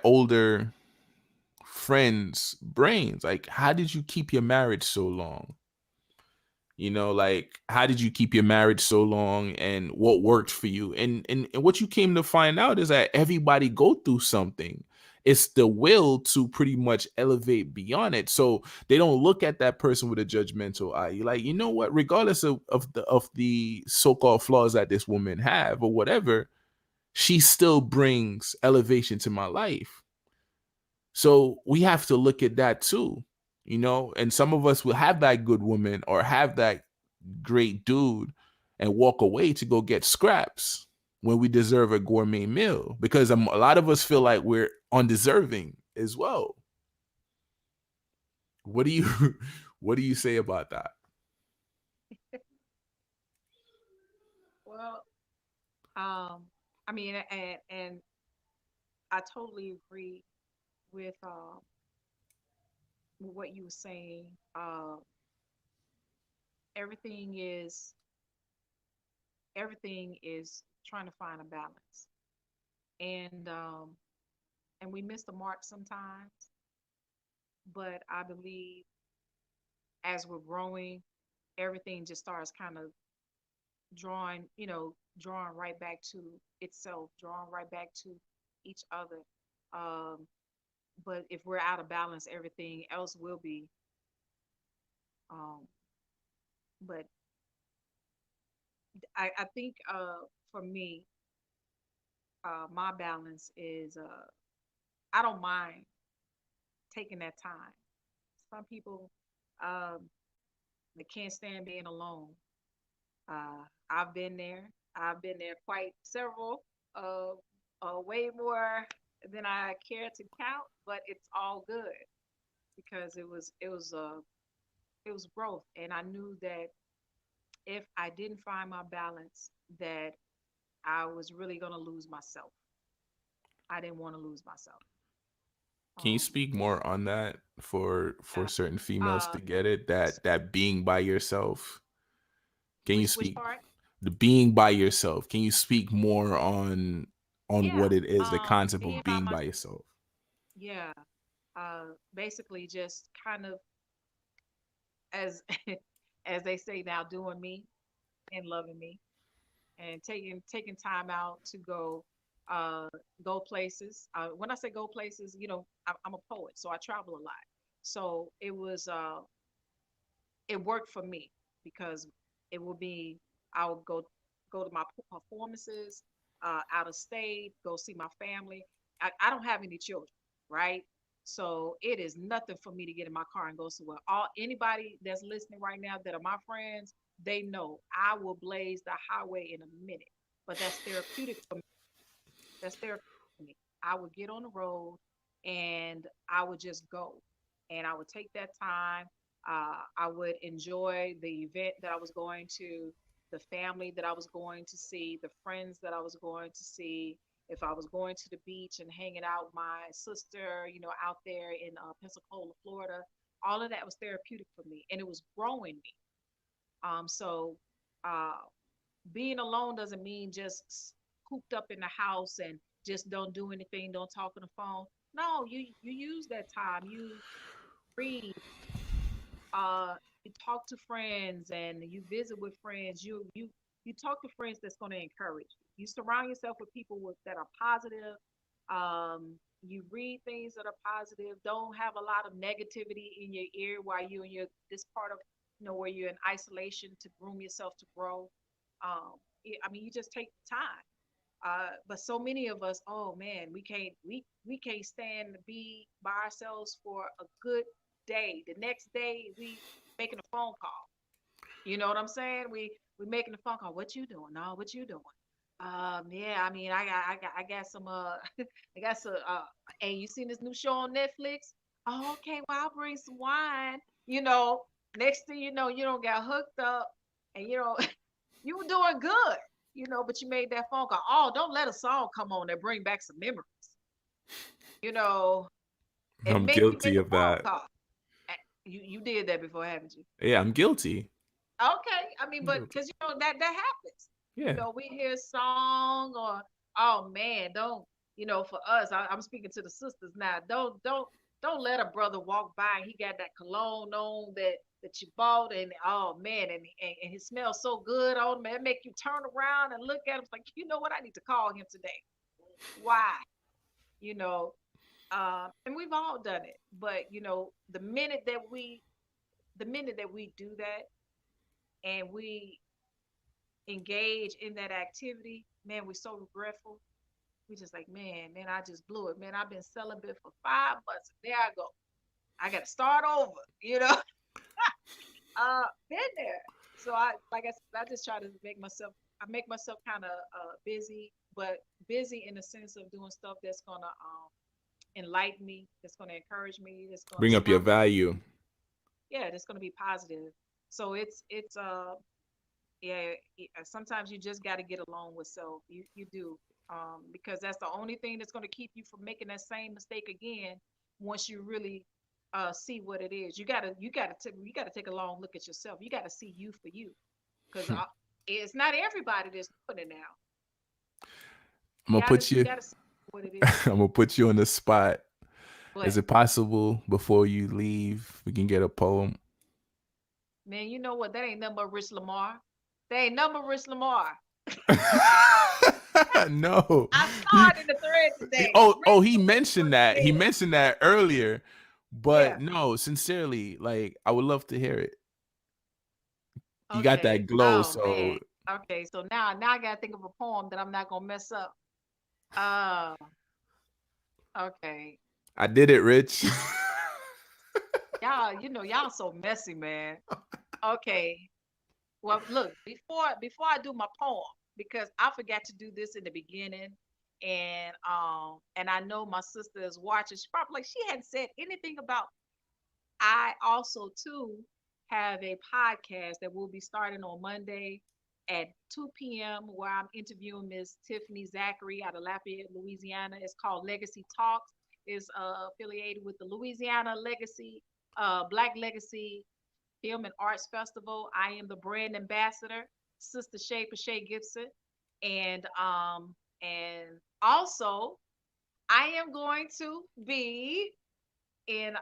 older friends' brains. Like, how did you keep your marriage so long? You know, like, how did you keep your marriage so long, and what worked for you? And what you came to find out is that everybody go through something. It's the will to pretty much elevate beyond it. So they don't look at that person with a judgmental eye. You're like, you know what? Regardless of the so-called flaws that this woman have or whatever, she still brings elevation to my life. So we have to look at that too, you know. And some of us will have that good woman or have that great dude and walk away to go get scraps when we deserve a gourmet meal, because a lot of us feel like we're undeserving as well. What do you what do you say about that? Well, I mean, and I totally agree with what you were saying. Everything is everything is trying to find a balance, and we miss the mark sometimes. But I believe as we're growing, everything just starts kind of drawing right back to itself, drawing right back to each other. Um, but if we're out of balance, everything else will be. Um, but I think for me, my balance is I don't mind taking that time. Some people um, they can't stand being alone. I've been there. I've been there quite several, uh, way more than I care to count. But it's all good because it was growth, and I knew that if I didn't find my balance, that I was really gonna lose myself. I didn't want to lose myself. Can you Um, speak more on that for yeah. certain females Uh, to get it, that being by yourself? Can you which speak part? the being by yourself? Can you speak more on Yeah. what it is, the concept Being of by being my by yourself? yeah. Basically just kind of as as they say now, doing me and loving me and taking time out to uh go places. When I say go places, I'm a poet, so I travel a lot. So it worked for me because it will be I would go to my performances out of state, go see my family. I don't have any children, right? So it is nothing for me to get in my car and go somewhere. All anybody that's listening right now that are my friends, they know I will blaze the highway in a minute. But that's therapeutic for me. That's therapeutic for me. I would get on the road and I would just go. And I would take that time. I would enjoy the event that I was going to, the family that I was going to see, the friends that I was going to see. If I was going to the beach and hanging out with my sister, out there in Pensacola, Florida, all of that was therapeutic for me, and it was growing me. So uh, being alone doesn't mean just cooped up in the house and just don't do anything, don't talk on the phone. No, you use that time. You read, you talk to friends, and you visit with friends. You talk to friends that's going to encourage you. You surround yourself with people that are positive. You read things that are positive. Don't have a lot of negativity in your ear while you in your this part of where you're in isolation to groom yourself to grow. I mean, you just take the time. But so many of us, oh man, we can't stand to be by ourselves for a good day. The next day, we making a phone call. You know what I'm saying? We making a phone call. What you doing? No, what you doing? Yeah, I mean, I got some I got some hey, you seen this new show on Netflix? Oh, okay, well, I'll bring some wine. You know, next thing you know, you don't got hooked up, and you were doing good, but you made that phone call. Oh, don't let a song come on that bring back some memories, you know, and I'm maybe make guilty a of phone that. call. You did that before, haven't you? Yeah, I'm guilty. Okay, I mean, I'm but guilty. because that happens. Yeah. We hear a song or oh man, don't for us. I'm speaking to the sisters now. Don't let a brother walk by and he got that cologne on that you bought, and oh man, and it smells so good on him. It make you turn around and look at him. It's like, you know what? I need to call him today. Why? You know, and we've all done it. But you know, the minute that we do that and we engage in that activity, man, we're so regretful. We just like, man, I just blew it. Man, I've been celibate for 5 months. There I go. I got to start over. You know, been there. So like I said, I just try to I make myself kind of busy, but busy in the sense of doing stuff that's gonna enlighten me, that's gonna encourage me, that's gonna Bring up your spark. value. Yeah, that's gonna be positive. So it's yeah. Sometimes you just got to get along with self. You do, because that's the only thing that's gonna keep you from making that same mistake again. Once you really see what it is, you gotta take a long look at yourself. You gotta see you for you, because it's not everybody that's doing it now. I'm gonna put You you. gotta see what it is. I'm gonna put you on the spot. Is But it possible before you leave we can get a poem? man, you know what? That ain't nothing but Rich Lamar. That ain't nothing but Rich Lamar. No. I saw it in the thread today. Oh, Rich he mentioned that. He Lamar. mentioned that earlier. Yeah. But no, sincerely, like I would love to hear it. You got Okay. that glow, Oh man. so Okay. So now I gotta think of a poem that I'm not gonna mess up. Uh. Okay. I did it, Rich. Y'all so messy, man. Okay. Well, look, before I do my poem, because I forgot to do this in the beginning, and I know my sister is watching. She probably like she hadn't said anything about. I also too have a podcast that will be starting on Monday at 2 p.m. where I'm interviewing Miss Tiffany Zachary out of Lafayette, Louisiana. It's called Legacy Talks. It's affiliated with the Louisiana Legacy Black Legacy Film and Arts Festival. I am the brand ambassador, Sister Shay Gibson, and also I am going to be in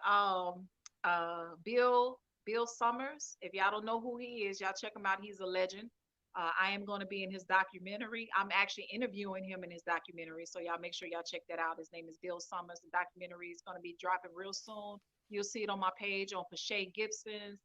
Bill Summers. If y'all don't know who he is, y'all check him out. He's a legend. I am going to be in his documentary. I'm actually interviewing him in his documentary, so y'all make sure y'all check that out. His name is Bill Summers. The documentary is going to be dropping real soon. You'll see it on my page on Shay Gibson's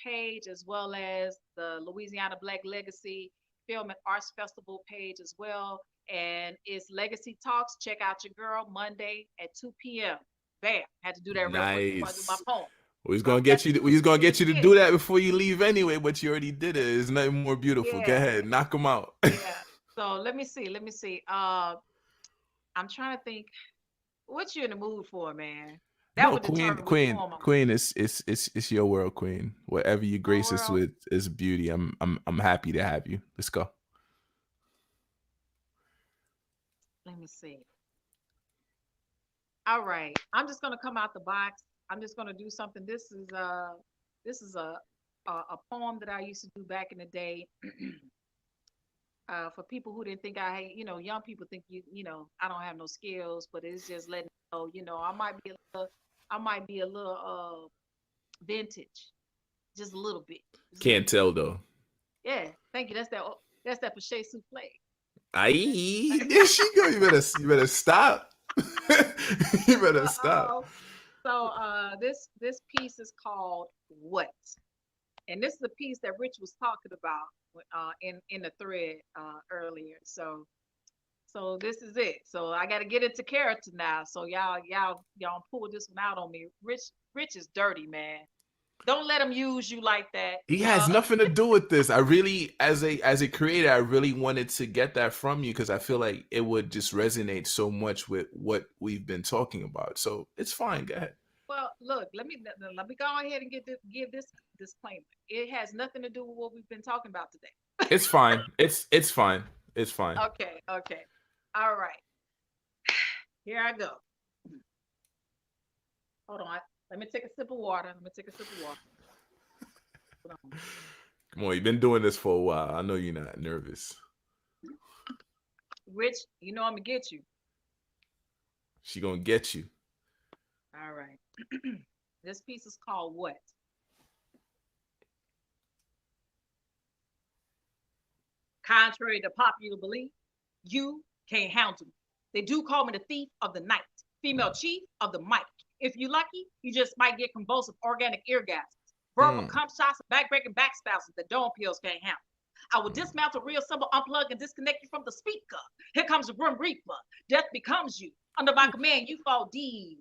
page, as well as the Louisiana Black Legacy Film and Arts Festival page as well. And it's Legacy Talks. Check out your girl Monday at 2 p.m. Bam. Had to do that real quick before I do my Nice. poem. We was gonna get you. We was gonna get you to do that before you leave anyway, but you already did it. There's nothing more beautiful. Go Yeah. ahead, knock them out. Yeah. So let me see. I'm trying to think. What you in the mood for, man? That No, would Queen, determine which Queen, poem I'm Queen. It's your world, Queen. Whatever you my grace us world. with is beauty. I'm happy to have you. Let's go. Let me see. All right. I'm just gonna come out the box. I'm just gonna do something. This is a poem that I used to do back in the day. For people who didn't think young people think I don't have no skills, but it's just letting you know, I might be a little vintage, just a little bit. Just a little Can't bit. tell though. Yeah, thank you. That's that Pache souffle. Aye, there she go. You better stop. You better stop. This piece is called What? And this is the piece that Rich was talking about in the thread earlier. So this is it. So I got to get into character now. So y'all pull this one out on me. Rich is dirty, man. Don't let him use you like that. He has nothing to do with this. I really, as a creator, I really wanted to get that from you because I feel like it would just resonate so much with what we've been talking about. So it's fine. Go ahead. Well, look, let me go ahead and give this disclaimer. It has nothing to do with what we've been talking about today. It's fine. It's fine. It's fine. Okay. All right. Here I go. Hold on. Let me take a sip of water. Hold on. Come on, you've been doing this for a while. I know you're not nervous. Rich, you know I'm gonna get you. She gonna get you. All right. This piece is called What? Contrary to popular belief, you can't handle me. They do call me the thief of the night, female chief of the mic. If you're lucky, you just might get convulsive organic eargasms, verbal cum shots, and backbreaking backspasms that dome pills can't handle. I will dismantle real simple, unplug and disconnect you from the speaker. Here comes the Grim Reaper. Death becomes you. Under my command, you fall deep.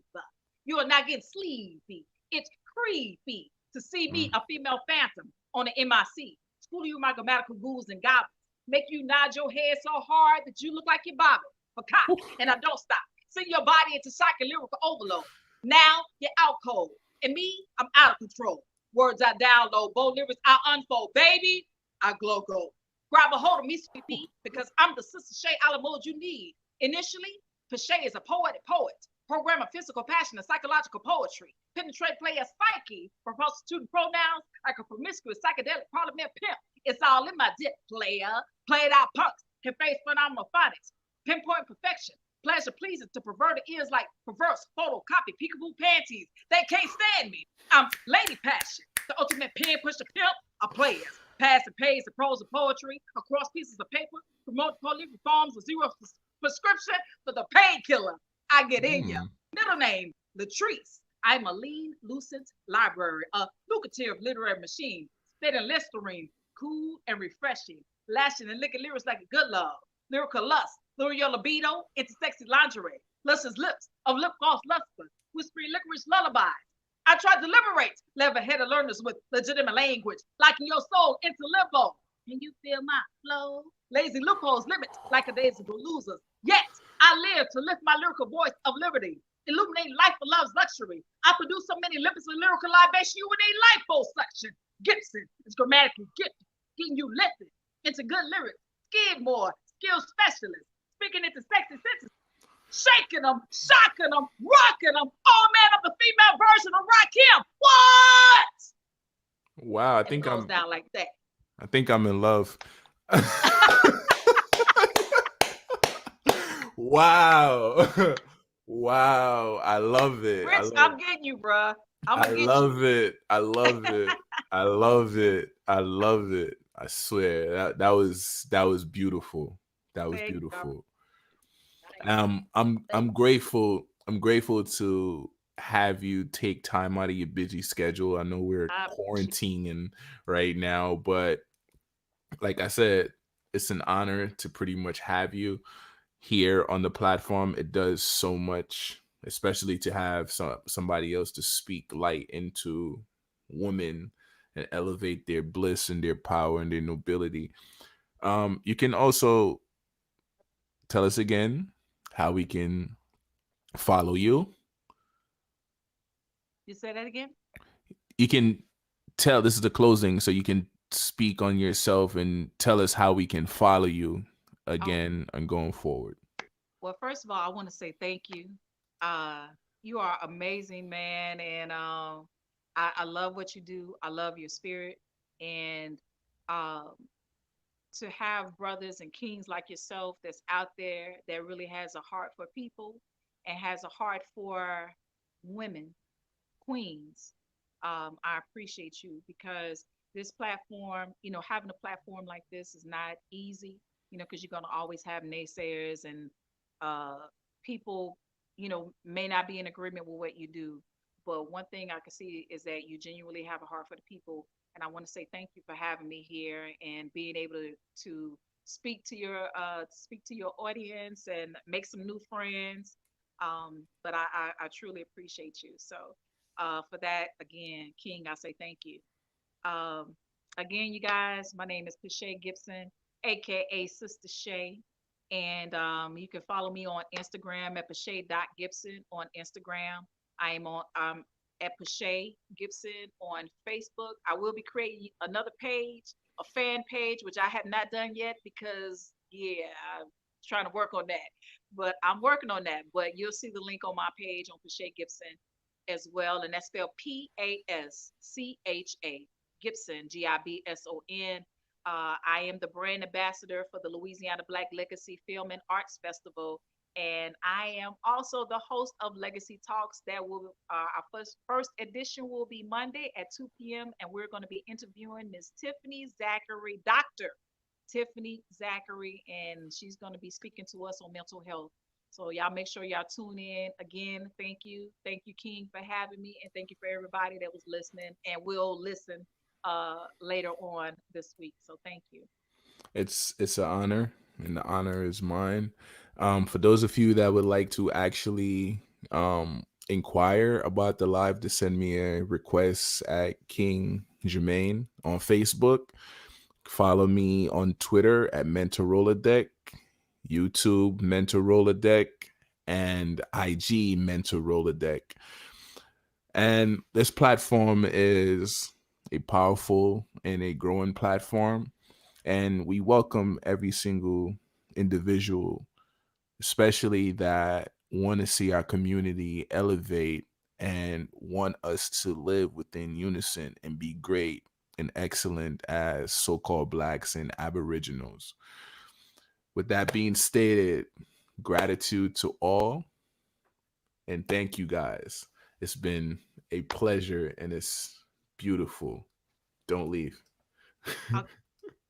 You are not getting sleepy. It's creepy to see me, a female phantom, on the MIC. School you my grammatical ghouls and goblins. Make you nod your head so hard that you look like you're bobbing for cock. And I don't stop. Send your body into psycholyrical overload. Now you're out cold. And me, I'm out of control. Words I download, bold lyrics I unfold. Baby, I glow gold. Grab a hold of me, sweet pea, because I'm the Sister Shay a la mode you need. Initially, Pache is a poetic poet, program of physical passion and psychological poetry, penetrate player psyche for prostituting pronouns like a promiscuous psychedelic parliament pimp. It's all in my dip, player. Played out punks can face phenomenal phonics, pinpoint perfection, pleasure pleasing to perverted ears like perverse photocopy peekaboo panties. They can't stand me. I'm Lady Passion, the ultimate pen push to pimp, a players. Pass the page the prose of poetry across pieces of paper, promote prolific forms of zero prescription for the painkiller. I get in ya. Middle name, Latrice. I'm a lean, lucent library, a lucrative literary machine, spitting Listerine, cool and refreshing, lashing and licking lyrics like a good love, lyrical lust, lure your libido into sexy lingerie, luscious lips of lip gloss luster, whispering licorice lullabies. I tried to liberate level-headed learners with legitimate language, locking your soul into limbo. Can you feel my flow? Lazy loopholes limit like a daisy for losers. Yet I live to lift my lyrical voice of liberty, illuminate life for love's luxury. I produce so many lipids and lyrical libation, you would need liposuction. Gibson is grammatically gifted, getting you lifted into good lyrics. Skidmore, skill specialist, speaking into sexy sentences. Shaking them, shocking them, rocking them. Oh man, I'm the female version of Rakim. What? Wow, I And think it goes I'm down like that. I think I'm in love. Wow. Wow. I love it. Rich, I'm getting you, bruh. I'm I gonna get love you. it. I love it. I love it. I love it. I swear that was beautiful. That was Thank you. beautiful. Nice. I'm grateful. I'm grateful to have you take time out of your busy schedule. I know we're I appreciate quarantining right now, but like I said, it's an honor to pretty much have you here on the platform. It does so much, especially to have somebody else to speak light into women and elevate their bliss and their power and their nobility. You can also tell us again how we can follow you. You say that again? You can tell, this is the closing, so you can speak on yourself and tell us how we can follow you again and going forward. Well, first of all, I want to say thank you. You are amazing, man, and I love what you do. I love your spirit, and um, to have brothers and kings like yourself that's out there that really has a heart for people and has a heart for women, queens. I appreciate you because this platform, having a platform like this is not easy, because you're going to always have naysayers and people, may not be in agreement with what you do. But one thing I can see is that you genuinely have a heart for the people. And I want to say thank you for having me here and being able to speak to your audience and make some new friends. But I truly appreciate you. So for that, again, King, I say thank you. Um, Again, you guys, my name is Pache Gibson, aka Sister Shay. And you can follow me on Instagram at Pache.Gibson on Instagram. I am on at Pache Gibson on Facebook. I will be creating another page, a fan page, which I have not done yet because yeah, I'm trying to work on that. But I'm working on that. But you'll see the link on my page on Pache Gibson as well. And that's spelled Pascha Gibson, Gibson. I am the brand ambassador for the Louisiana Black Legacy Film and Arts Festival, and I am also the host of Legacy Talks. That will our first edition will be Monday at 2 p.m. and we're going to be interviewing Miss Tiffany Zachary, Doctor Tiffany Zachary, and she's going to be speaking to us on mental health. So y'all make sure y'all tune in. Again, thank you, King, for having me, and thank you for everybody that was listening. And we'll listen later on this week. So thank you. It's an honor, and the honor is mine. For those of you that would like to actually inquire about the live, to send me a request at King Jermaine on Facebook. Follow me on Twitter at MEN-talRollaDeK, YouTube MEN-talRollaDeK, and IG MEN-talRollaDeK. And this platform is a powerful and a growing platform. And we welcome every single individual, especially that want to see our community elevate and want us to live within unison and be great and excellent as so-called Blacks and Aboriginals. With that being stated, gratitude to all, and thank you guys. It's been a pleasure and it's beautiful. Don't leave.